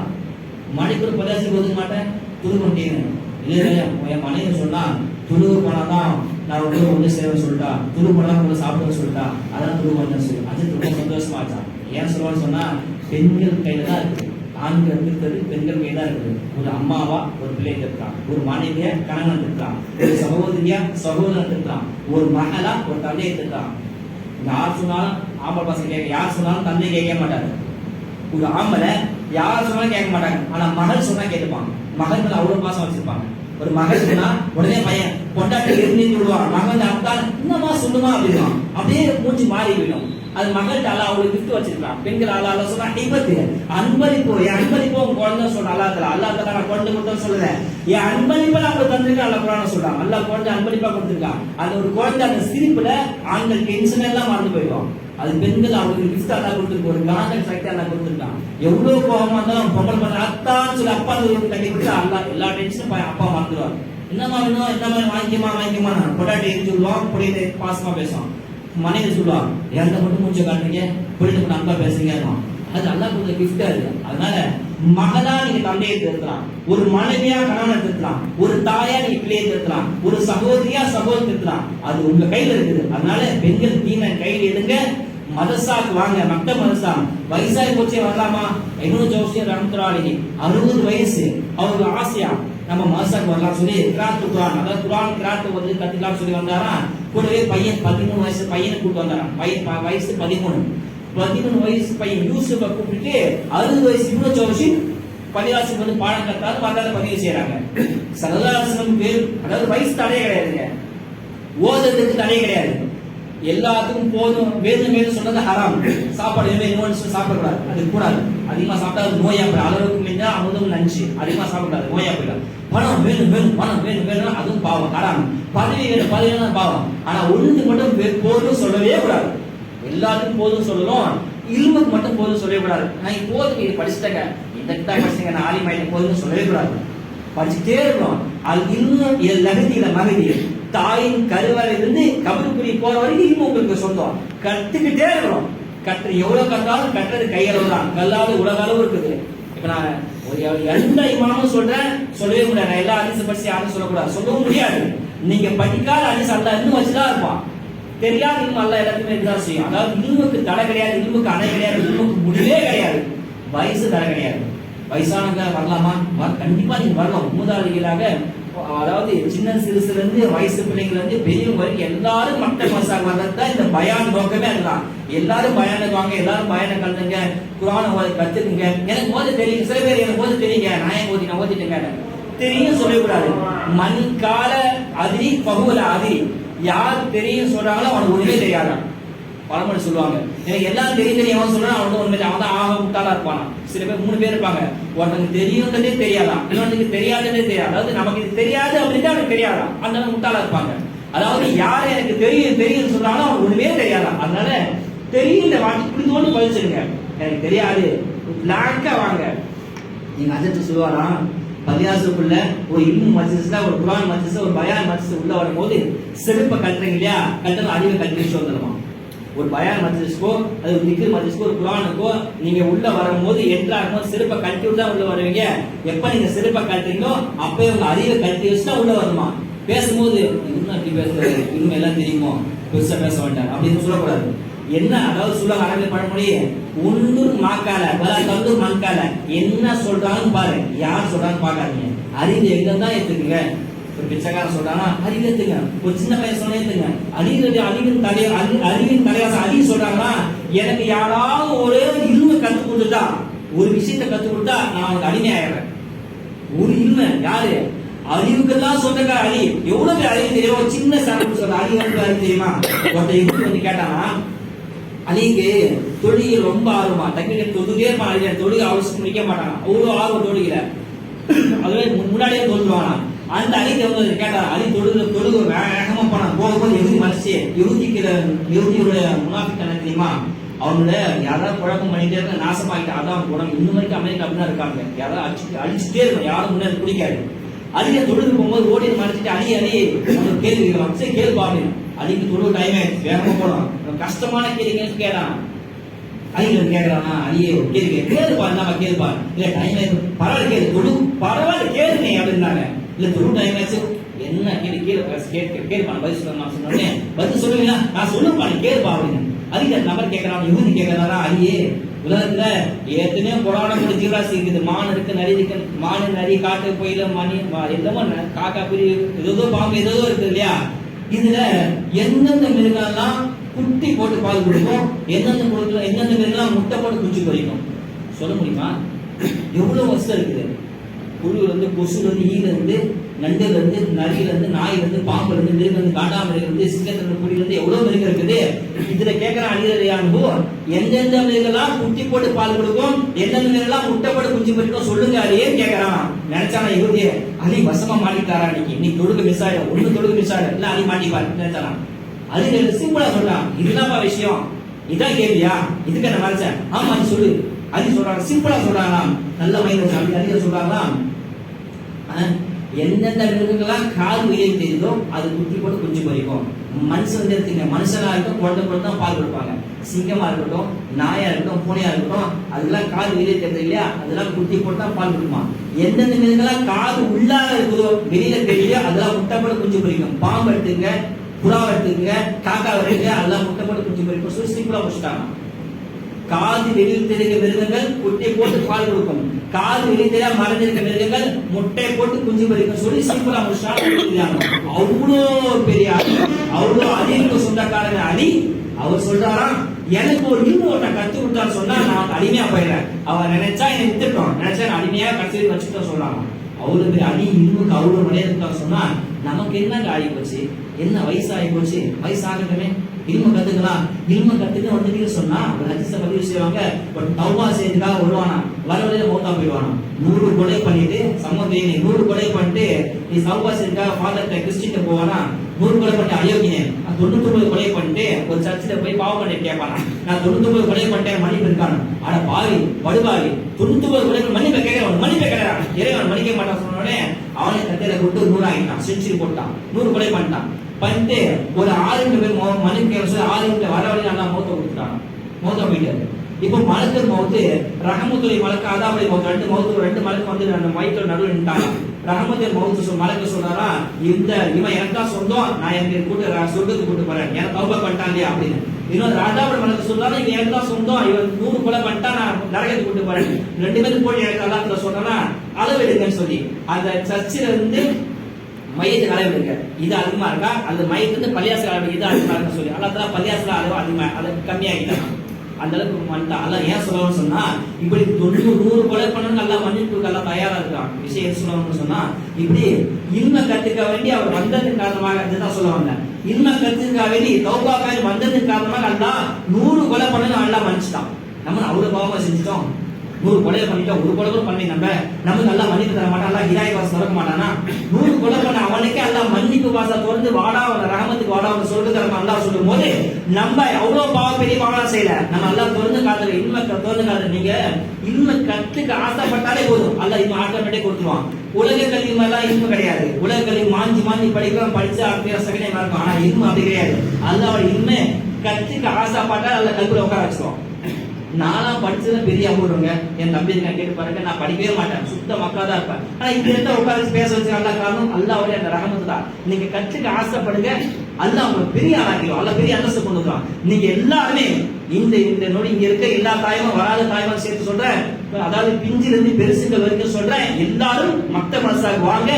மணிக்கு ஒரு பதாசி ஒதுக்க மாட்டேன் துணு பண்ணிட்டீங்க. இல்ல என் மனைவி சொன்னா துணுவு போனாதான் நான் ஒன்று சேவை சொல்லிட்டா, துணு போனா கூட சாப்பிட சொல்லிட்டா, அதான் துணு பண்ண சொல்லி அது ரொம்ப சந்தோஷமா ஆச்சான். ஏன் சொல்லுவான்னு சொன்னா பெண்கள் கையில தான் இருக்கு, ஆண்கள் இருக்கிறது பெண்கள் கையில தான் இருக்குது. ஒரு அம்மாவா ஒரு பிள்ளை இருக்கலாம், ஒரு மனைவியா கணவன் இருக்கலாம், ஒரு சகோதரியா சகோதரன் இருக்கலாம், ஒரு மகளா ஒரு தந்தையை இருக்கலாம். யார் சொன்னாலும் ஆம்பளை பசங்க கேட்க, யார் சொன்னாலும் தந்தை கேட்க மாட்டாரு. ஒரு ஆம்பளை யார் சொன்னாலும் கேட்க மாட்டாங்க, ஆனா மகள் சொன்னா கேட்டுப்பாங்க. மகன்கள் அவ்வளவு பாசம் வச்சிருப்பாங்க. ஒரு மகள் சொன்னா உடனே பையன் பொண்டாட்டி எரிஞ்சு விடுவான். மகன் அப்பா என்னமா சொல்லுமா அப்படின்னா அப்படியே மூச்சு மாறி போயிடும். அது மகள்கிட்ட அல்ல அவளுக்கு கிஃப்ட் வச்சிருக்கான். பெண்கள் அல்ல சொன்னா ஐபத்து அன்பளிப்போ, என் அன்பளிப்போ உங்க குழந்தை சொல்ற அல்லாத நான் குழந்தை கொடுத்தா சொல்லுறேன், என் அன்பளிப்பை நான் உங்களுக்கு தந்திருக்கேன் அல்ல குரான சொல்றான். அல்ல குழந்தை அன்பளிப்பா கொடுத்துருக்கான். அந்த ஒரு குழந்தை அந்த சிரிப்புல ஆண்கள் டென்ஷன் எல்லாம் மறந்து போயிடும். அது பெண்கள் அவங்களுக்கு கிஃப்ட் அல்லா கொடுத்துருக்கு, ஒரு காந்தல் சக்தி அல்லா கொடுத்துருக்கான். எவ்வளவு கோபமா இருந்தாலும் பொங்கல் பண்ண அத்தான்னு சொல்லி அப்பா தள்ளி கொடுத்து அல்லா எல்லா டென்ஷனும் அப்பா மறந்துடுவாங்க. என்னமா வேணும், என்ன மாதிரி வாங்கிக்கமா பொட்டாட்டி எரிஞ்சு விடுவான், பொடியை பாசமா பேசுவான். மனைவி சொல்லுவான், எந்த மட்டும் மூச்சை காட்டுறீங்க, பொடிட்டு அன்பா பேசுறீங்க. அது அல்லா கொடுத்த கிஃப்டா இருக்கு. அதனால மகளா நீங்க தந்தையை திருத்தலாம், ஒரு மனைவியா கணவனை திருத்தலாம், ஒரு தாயா நீங்க பிள்ளையை திருத்தலாம், ஒரு சகோதரியா சகோதரி திருத்தலாம். அது உங்க கையில இருக்குது. அதனால பெண்கள் தீன கையில் எடுங்க, மதசாக்கு வாங்க. மக்த மதசா வயசாகி போச்சே வரலாமா? இன்னொரு ஜோசியம் ரம்துராலினி 60 வயசு, அவருக்கு ஆசையா நம்ம மதசாக்கு வரலாம் சொல்லி கிராத்து குரான், அதாவது குரான் கிராத்து வந்து கத்துக்கலாம் சொல்லி வந்தாரா. கூடவே பையன் 13 வயசு பையனை கூட்டு வந்தாராம். பையன் வயசு 13 வயசு பையன் யூசுஃபை கூப்பிட்டு 60 வயசு இவ்வளவு ஜோசி பள்ளிவாசி வந்து பாடம் கத்தாலும் வரலாறு பதிவு செய்யறாங்க. சரதாசனம் பேர், அதாவது வயசு தடையே கிடையாதுங்க, ஓதுறதுக்கு தடை கிடையாது, எல்லாத்துக்கும் போதும். வேணும் வேணும் சொன்னது ஹராம். சாப்பாடு சாப்பிடக்கூடாது, அது கூடாது. அதிகமா சாப்பிட்டா அது நோயா போயிடும். அளவுக்கு மீந்தா அமுதும் நஞ்சு, அதிகமா சாப்பிடக்கூடாது, நோயா போயிடும். பணம் வேணும் வேணும் பணம் வேணும் வேணும், அதுவும் பாவம் ஹராம். பதவி வேணும் பதவி பாவம். ஆனா ஒண்ணுக்கு மட்டும் போதும் சொல்லவே கூடாது, எல்லாத்துக்கும் போதும் சொல்லணும். இல்முக்கு மட்டும் போதும் சொல்லவே கூடாது. நான் போதும் இது படிச்சுட்டேங்க, இந்த படிச்சுங்க, நான் ஆலிமாயிட்ட போதும் சொல்லவே கூடாது. படிச்சுட்டே இருக்கணும். அது இன்னும் லகதியில மகதி தாயின் கருவறையிலிருந்து கபருக்குறி போற வரைக்கும் இன்னும் உங்களுக்கு சொந்தம். கத்துக்கிட்டே இருக்கணும். எவ்வளவு கத்தாலும் கட்டுறது கையளவு தான், கல்லாத உலக அளவு இருக்குது. இப்ப நான் எந்த இமாமும் சொல்றேன், சொல்லவே முடியாது. எல்லா அதிச படிச்சு யாரும் சொல்லக்கூடாது, சொல்லவும் முடியாது. நீங்க படிக்காத அதிச அல்ல இன்னும் வச்சுதான் இருப்பான். தெரியாது இன்னும் அல்ல எல்லாத்துக்குமே இதுதான் செய்யும். அதாவது இல்முக்கு தடை கிடையாது, இல்முக்கு அணை கிடையாது, இல்முக்கு முடிவே கிடையாது, வயசு தடை கிடையாது. வயசானவங்க வரலாமா? கண்டிப்பா நீங்க வரலாம். மூதாதிகளாக, அதாவது சின்ன சிறுசுல இருந்து வயசு பிள்ளைங்கள இருந்து பெரியவங்க வரைக்கும் எல்லாரும் மக்கள் மசாக வர்றதுதான் இந்த பயான் நோக்கமே. அதுதான் எல்லாரும் பயானுக்கு வாங்க, எல்லாரும் பயானை கலந்துங்க, குரானை கத்துக்குங்க. எனக்கு ஓத தெரியும், சில பேர் எனக்கு ஓத தெரியுங்க, நான் ஓதிட்டேங்க தெரியும் சொல்லக்கூடாது. மண்கால அதிரி பகுல அதிரி, யார் தெரியும் சொல்றாங்களோ அவனுக்கு ஒண்ணுமே தெரியாதான். பழமொழி சொல்லுவாங்க, எனக்கு எல்லாம் தெரியும் சொல்றான், அவனுக்கு ஒண்ணுமே, அவன் தான் ஆக முட்டாளா இருப்பானா. சில பேர் 3 பேர் இருப்பாங்க, ஒருத்தனுக்கு தெரியுன்றதே தெரியாதான், இன்னொன்னுக்கு தெரியாததே தெரியாது. அதாவது நமக்கு இது தெரியாது அப்படின்னு அவனுக்கு தெரியாதான், அந்த முட்டாளா இருப்பாங்க. அதாவது யாரு எனக்கு தெரியும் தெரியும் சொல்றாங்களோ அவனுக்கு ஒண்ணுமே தெரியாதான். அதனால தெரியல வாட்டி புரிஞ்சோன்னு பதிச்சிருங்க. எனக்கு தெரியாது பிளாங்கா வாங்க. நீங்க அஜத்து சொல்லுவாராம், பள்ளியாசுக்குள்ள ஒரு இல்மு மஜ்லிஸ்ல, ஒரு குர்ஆன் மஜ்லிஸ்ல, ஒரு பயான் மஜ்லிஸ் உள்ள வரும்போது செருப்பை கட்டுறீங்க இல்லையா, கட்டணும் அறிவை கட்டி வந்துடுமா. ஒரு பயான் மஜ்லிஸ்க்கோ, அது ஒரு திக்ர் மஜ்லிஸ்க்கோ, ஒரு குர்ஆனுக்கோ நீங்க உள்ள வரும்போது என்ட்ராகும் செருப்பை கட்டி விட்டு தான் உள்ள வருவீங்க. எப்ப நீங்க செருப்பை கட்டுறீங்களோ அப்பவே உங்க அறிவை கட்டி வச்சுதான் உள்ள வரணுமா. பேசும்போது இன்னும் அப்படி பேசுறது, இன்னும் எல்லாம் தெரியுமோ, பெருசா பேச வேண்டாம் அப்படின்னு சொல்லக்கூடாது. என்ன அதாவது சொல்ல அரபிய பழமொழி, உள்ளூர் மாக்கால பல கல்லூர் மண்கால, என்ன சொல்றாங்கன்னு பாரு, யார் சொல்றாங்கன்னு பாக்காதீங்க. அறிவு எங்க தான் ஏத்துக்குங்க. ஒரு பிச்சைக்காரன் சொல்றானா அறிவு ஏத்துங்க, ஒரு சின்ன பையன் சொன்ன ஏத்துங்க. அறிவின் தலைவாசம் அறிவு சொல்றாங்கன்னா, எனக்கு யாராவது ஒரு இல்மு கத்து கொடுத்துட்டா, ஒரு விஷயத்தை கத்து கொடுத்தா நான் அவனுக்கு அடிமை ஆயிடுறேன். ஒரு இல்மு யாரு அறிவுக்கெல்லாம் சொந்தக்கார அலி, எவ்வளவு பேர் அறிவு தெரியும். சின்ன சாப்பிட்டு சொல்ற அலி வந்து அறிவு தெரியுமா. ஒருத்தர் எப்படி வந்து கேட்டானா, அலிக்கு தொழுகை ரொம்ப ஆர்வமா, டக்கு தொழுகே இருப்பான், தொழுகை அவசியம் முடிக்க மாட்டாங்க, அவ்வளவு ஆர்வம் தொழுகல. அதுவே முன்னாடியே தொழுவானா. அந்த அலிக்கு வந்து கேட்டான், அலி தொழுக வேகமா போனான். போகும்போது எகுதி மறைச்சு எகுதியோட முனாஃபிக் என்ன தெரியுமா, அவனோட யாராவது குழப்பம் பண்ணிட்டே இருக்க நாசமாக்கிட்டு, அதான் உடம்பு இன்னும் வரைக்கும் அமெரிக்கா அப்படின்னா இருக்காங்க. யாராவது அடிச்சுட்டே இருக்கும், யாரும் முன்னாடி பிடிக்காது. அலியை தொழுது போகும்போது ஓடி மறைச்சிட்டு அலி கேள்வி கேட்கலாம், சரி கேள்வி அப்படின்னு அதுக்கு தொழு டைம் ஆயிடுச்சு, வேகமா போடும். கஷ்டமான கேள்வி கேட்கறான். அலிகள் கேட்கறானா, அலியே கேள்வி கேளுப்பா, என்னப்பா கேளுப்பா, இல்ல டைம் ஆயிடுச்சு, பரவாயில்ல கேளு, தொழு பரவாயில்ல கேளுங்க அப்படின்னாங்க. இல்ல தொழு டைம் ஆயிடுச்சு, என்ன கேள்வி கேளுப்பா, பதில் சொல்லலாம் சொன்னோடனே பதில் சொல்லுவீங்களா, நான் சொல்லுப்பா நீ கேளுப்பா அப்படின்னு. அதுக்கு அந்த நபர் கேட்கறான், இவனு கேட்கறாரா, அலியே உலகத்துல எத்தனையோ புராணம் ஜீவராசி இருக்குது, மான் இருக்கு, நரி இருக்கு, மானு நரி காட்டு கோயில மணி என்னமோ காக்கா புரி ஏதோ பாம்பு ஏதோ இருக்குது இல்லையா, இதுல எந்தெந்த மிருகம்லாம் குட்டி போட்டு பால் கொடுக்கும், எந்தெந்த மிருகம்லாம் முட்டை போட்டு குஞ்சு பொரிக்கும் சொல்ல முடியுமா? எவ்வளவு வசதி இருக்குது. புழுல இருந்து, கொசுல இருந்து, ஈல இருந்து, நண்டுல இருந்து, நரியில இருந்து, நாயில இருந்து, பாம்புல இருந்து, மிருகம் இருந்து, காண்டாமிருகம் இருந்து, சிங்கத்துல இருந்து, புலில இருந்து எவ்வளவு மிருகம் இருக்குது. இதுல கேட்கிற அணியறையானு எந்தெந்த மிருகம்லாம் குட்டி போட்டு பால் கொடுக்கும், எந்தெந்த மிருகம்லாம் முட்டை போட்டு குஞ்சு பொரிக்கும் சொல்லுங்க அலியேன்னு கேட்கறான். நினைச்சானா இவருடைய அலி வசமா மாட்டிட்டாரா, இன்னைக்கு தொழுக மிஸ் ஆயிடும், ஒண்ணு தொழுக மிஸ் ஆயிடும், இல்ல அலி மாட்டிப்பாரு நினைச்சானா. அது சிம்பிளா சொல்றான், இதுதான்ப்பா விஷயம், இதான் கேள்வியா, இதுக்கு என்ன மறைச்சேன், ஆமா அது சொல்லு. அது சொல்றாங்க, சிம்பிளா சொல்றாங்க, நல்ல மைண்ட் அதிக சொல்றாங்களா. எந்தெந்த மிருகங்கள்லாம் கால் உயிரை தெரியுதோ அது குட்டி போட்டு குஞ்சு பொரிக்கும். மனுஷன் எடுத்துங்க, மனுஷனா இருக்கட்டும், குழந்தை போட்டு தான் பால் கொடுப்பாங்க. சிங்கமா இருக்கட்டும், நாயா இருக்கட்டும், பூனையா இருக்கட்டும், அதுக்கெல்லாம் கால் உயிரை தெரியுது இல்லையா, அதெல்லாம் குட்டி போட்டு தான் பால் கொடுக்குமா. எந்தெந்த மிருகங்கள்லாம் கால் உள்ளாக இருக்குதோ வெளியில தெரியலையோ அதெல்லாம் முட்டை போட்டு குஞ்சு பொரிக்கும். பாம்பு எடுத்துங்க, புறாவை எடுத்துங்க, காக்கா எடுத்துங்க, அதெல்லாம் முட்டை போட்டு குஞ்சு பொரிக்கும். சொல்லி சிம்பிளா முடிச்சுட்டாங்க. காது வெளியில் தெரிந்த மிருகங்கள் குட்டை போட்டு பால் கொடுக்கும், காது வெளியில் தெரியாம மறைஞ்சிருக்க மிருகங்கள் முட்டை போட்டு குஞ்சு பொரிக்கும். சொல்லி சிம்பிளா முடிச்சாங்க. அவ்வளோ பெரிய அவ்வளோ அதிக சொந்தக்காரங்க அலி. அவர் சொல்றாராம், எனக்கு ஒரு இல்மு ஒருத்தன் கத்து கொடுத்தான்னு சொன்னா நான் அடிமையா போயிடுறேன், அவர் நினைச்சா என்னை வித்துட்டோம், நினைச்சா அடிமையா கடைசியில் வச்சுட்டோம் சொல்றாங்க. அவ்வளவு பெரிய அடி இல்முக்கு அவ்வளவு மரியாதை சொன்னா நமக்கு என்னங்க ஆகி போச்சு, என்ன வயசாகி போச்சு, வயசாகட்டுமே இல்ம கத்துக்கலாம். இல்ம கத்துக்க வந்துட்டு சொன்னா ஒரு ஹதீஸ பதிவு செய்வாங்க, ஒரு தௌபா செய்யறதுக்காக வருவானா, வர வழியில மௌத்தா போயிடுவானா. 100 கொலை பண்ணிட்டு சம்மதேனி 100 கொலை பண்ணிட்டு நீ தௌபா செய்யறதுக்காக ஃபாதர்ட்ட கிறிஸ்டியன் போவானா, 100 கொலை பண்ணிட்டு அயோக்கியன், 99 கொலை பண்ணிட்டு ஒரு சர்ச்சில் போய் பாவம் பண்ணி கேட்பானா, நான் 99 கொலை பண்ணிட்டேன் மன்னிப்பு இருக்கானு. ஆனா பாவி படுபாவி 99 கொலை மன்னிப்பை கேட்கிறவன் மன்னிப்பை கேட்கிறான், இறைவன் மன்னிக்க மாட்டான் சொன்னோடனே அவனை கட்டையில கொடுத்து 100 ஆகிட்டான், செஞ்சுரி போட்டான், 100 கொலை பண்ணிட்டான். பண்ணிட்டு ஒரு 6 பேர் மனுக்கு 6 வர வழி நல்லா மௌத்த கொடுத்துட்டாங்க, மௌத்த போயிட்டாரு. இப்போ மலக்கல் மௌத்து ரஹமத்துல் மலக்கு அதாவுடைய மௌத்து ரெண்டு மலக்கு வந்து அந்த மைத்தோட நடுவில் நின்றாங்க. ரஹமத்துல் மௌத்து மலக்கு சொல்றாரா, இவன் எனக்கு தான் சொந்தம், நான் எனக்கு கூட்டு சொர்க்கத்துக்கு கூட்டு போறேன், எனக்கு தௌபா பண்ணிட்டான் இல்லையா அப்படின்னு. இன்னொரு ராஜாவோட மலக்கு சொல்றாரு, இவன் எனக்கு தான் சொந்தம், இவன் 100 கொலை பண்ணிட்டா நான் நரகத்துக்கு கூட்டு போறேன், 2 பேரும் போய் எனக்கு அல்லாஹ் சொல்றானா அளவெடுங்கன்னு சொல்லி அந்த சர்ச்சில் இருந்து மையத்தை அளவெடுங்க, இது அதிகமா இருக்கா, அந்த மையத்துல இருந்து பள்ளியாசல் அளவு இது அதிகமா இருக்குன்னு சொல்லி அல்லாஹ் பள்ளியாசல அளவு அதிகமா அதை கம்மியாகிட்டான். அந்த அளவுக்கு வந்துட்டான். அல்லாஹ் ஏன் சொல்லணும்னு சொன்னா, இப்படி 100 கொலை பண்ணணும் நல்லா மன்னிப்பு எல்லாம் தயாரா இருக்கான். விஷயம் எது சொல்லணும்னு சொன்னா, இப்படி இல்ம கத்துக்க வேண்டி அவர் வந்ததன் காரணமாக அதுதான் சொல்ல வந்தேன். இல்ம கத்துக்க வேண்டி தௌபாக்காக வந்ததன் காரணமாக அல்லாஹ் 100 கொலை பண்ணணும் நல்லா மன்னிச்சுட்டான். நம்ம அவ்வளவு பாவமா செஞ்சுட்டோம், 100 கொலை பண்ணிட்டோம், 1 கொலை கூட பண்ணி நம்ம நல்லா மன்னிப்பு தர மாட்டான், அல்லா ஹிதாயத் வாசல் திறக்க மாட்டானா. 100 கொலை பண்ண அவனுக்கே அல்லா மன்னிப்பு வாசல் திறந்து வாடா ரஹமத்துக்கு வாடா சொர்க்க தரமா அல்லா சொல்லும் போது நம்ம அவ்வளவு பெரிய பாவம் செய்யல, நம்ம அல்லா திறந்து காட்டுற இன்மை திறந்து காட்டுற. நீங்க இன்மை கத்துக்க ஆசைப்பட்டாலே போதும், அல்லா இன்னும் ஆட்டோமேட்டிக் கொடுத்துருவான். உலக கல்வி மாதிரிலாம் இன்மை கிடையாது. உலக கல்வி மாஞ்சி படிக்கிறோம், படிச்சு அப்படியே செகண்ட் இருக்கும். ஆனா இன்மை அப்படி கிடையாது. அல்லாவோட இன்மை கத்துக்க ஆசைப்பட்டா அல்ல கல்வியில உட்கார வச்சுக்கோம். நானா படிச்சது பெரிய அமௌண்ட்ங்க, என் தம்பி நான் கேட்டு பாருங்க, நான் படிக்கவே மாட்டேன், சுத்த மக்களா தான் இருப்பேன். ஆனா இந்த இடத்துல உட்காந்து பேச வச்சு அல்லா காரணம் அல்லாவுடைய அந்த ரஹமத்து தான். நீங்க கற்றுக்க ஆசைப்படுங்க, அல்லாஹ் உங்களுக்கு பெரிய ஆளாக்கிடும், அல்ல பெரிய அந்தஸ்து கொண்டு வந்துடும். நீங்க எல்லாருமே இந்த நொடி இங்க இருக்க எல்லா தாயமும் வராத தாயமும் சேர்த்து சொல்றேன், அதாவது பிஞ்சில இருந்து பெருசுகள் வரைக்கும் சொல்றேன், எல்லாரும் மத்த மனசாக வாங்க,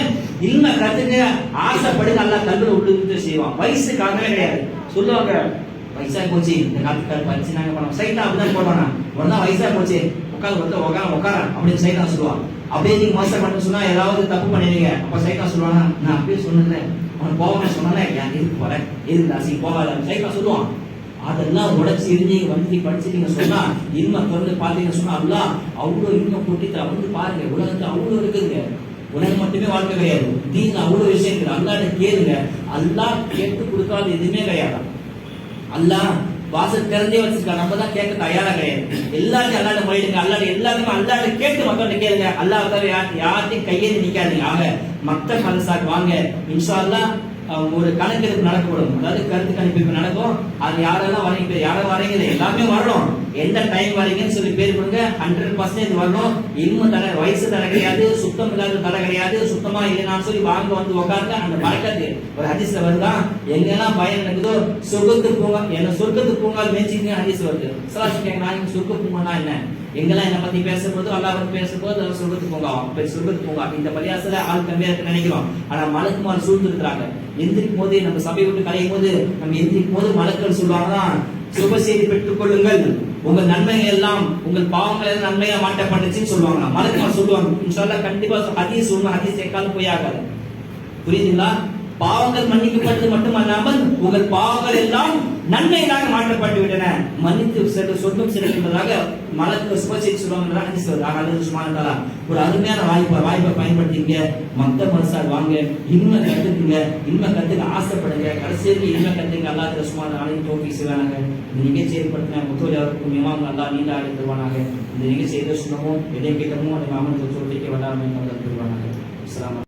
இல்ம கத்துக்க ஆசைப்படுங்க, அல்லா கல்வியில உள்ளு செய்வான். வயசு காரணமே கிடையாது. சொல்லுவாங்க வயசாக போச்சு, இந்த காலத்துக்கார படிச்சு நாங்க பண்ணோம், சைட்டா அப்படிதான் போடுவானா, உடனே வயசாக போச்சு உட்காந்து உட்கார அப்படின்னு சைட்டா சொல்லுவான். அப்படியே நீங்க மாஸ்டர் பண்ண சொன்னா ஏதாவது தப்பு பண்ணிடுங்க, அப்ப சைட்டா சொல்லுவானா, நான் அப்படியே சொன்னேன் அவன் போவானே சொன்னானே, ஏன் எதுக்கு போறேன், எதுக்கு ராசி போகாத சைட்டா சொல்லுவான். அதெல்லாம் உடச்சி இருந்து வந்து படிச்சுட்டீங்க சொன்னா, இன்மை திறந்து பார்த்தீங்கன்னு சொன்னா அல்லாஹ் அவ்வளோ இன்மை போட்டு வந்து பாருங்க, உலகத்துல அவ்வளோ இருக்குதுங்க. உலகம் மட்டுமே வாழ்க்கை கிடையாது, தீன்ல அவ்வளவு விஷயம் இருக்குது. அல்லாட்ட கேளுங்க, அல்லாஹ் கேட்டு கொடுக்காத எதுவுமே கிடையாது. அல்லாஹ் வாசல் திறந்தே வச்சிருக்கான், நம்ம தான் கேட்க தயாரா கிடையாது. எல்லாத்தையும் அல்லாட்ட மொழிடுங்க, அல்லாட்ட எல்லாத்தையுமே அல்லாட்ட கேட்டு மக்கள்கிட்ட கேளுங்க. அல்லாஹ் யார்ட்டையும் கையேறி நிக்காதீங்க. ஆக மத்த மனசாக்கு வாங்க, இன்ஷா அல்லாஹ் ஒரு கணக்கெடுப்பு நடக்கப்படும், அதாவது கருத்து கணிப்பு நடக்கும். அது யாரெல்லாம் வரீங்க, யாரும் வரீங்க, எல்லாமே வரணும். எந்த டைம் வரீங்கன்னு சொல்லி பேர் கொடுங்க. 100% வரணும். இன்னும் தடை, வயசு தடை கிடையாது, சுத்தம் இல்லாத தடை கிடையாது. சுத்தமா இல்லைன்னு சொல்லி வாங்க வந்து உட்காருங்க. அந்த பழக்கத்து ஒரு ஹதீஸ்ல வருதான், எங்கெல்லாம் பயம் நடக்குதோ சொர்க்கத்துக்கு போங்க, என்ன சொர்க்கத்துக்கு போங்கால் மேய்ச்சிங்க ஹதீஸ் வருது. சலாஷ் கேட்கறாங்க, சொர்க்க பூங்கனா என்ன, எங்கெல்லாம் என்ன பத்தி பேசும்போது அல்லாஹ் பத்தி பேசும்போது சொர்க்கத்துக்கு போங்க, சொர்க்கத்துக்கு போங்க. இந்த பள்ளியாசல ஆள் கம்மியா இருக்கு நினைக்கிறோம், ஆனா மலக்குமார் சூழ்ந்து இருக்கிறாங்க. எந்திரிக்கும் போது, நம்ம சபை விட்டு கலையும் போது, நம்ம எந்திரிக்கும் போது மலக்கள் சொல்லுவாங்கதான், சுப செய்தி பெற்றுக் கொள்ளுங்கள், உங்கள் நன்மைகள் எல்லாம் உங்கள் பாவங்கள் எல்லாம் நன்மையா மாற்றப்பட்டுச்சுன்னு சொல்லுவாங்க. மலக்குமார் சொல்லுவாங்க. இன்ஷால்லா கண்டிப்பா ஹதீஸ் உண்மை, ஹதீஸ் எக்காலும் போய் ஆகாது. புரியுதுங்களா? பாவங்கள் மன்னிக்கப்பட்டது மட்டுமல்லாமல் உங்கள் பாவங்கள் எல்லாம் நன்மைகளாக மாற்றப்பட்டு விட்டன, மன்னித்து சொர்க்கம் செல்கின்றதாக மலக்கு சுபசெய்தி சொல்லுவாங்க. ஒரு அருமையான வாய்ப்பை பயன்படுத்திங்க. மத்த மனசார் வாங்க, இன்மை கத்துக்குங்க, இன்மை கத்துக்க ஆசைப்படுங்க. கடைசிக்கு இன்மை கத்துக்க அல்லாஹ் சுமார் நாளைக்கு தோல்வி செய்வானாங்க. இந்த நிகழ்ச்சி ஏற்படுத்தின முத்தோலி அவருக்கும் இமாம் அல்லா நீண்ட ஆடி தருவானாங்க. இந்த நிகழ்ச்சி எதை சொன்னமோ எதை கேட்டமோ அதை மாமன் சொல்லிக்க வல்லாமல் தருவானாங்க. அஸ்ஸலாமு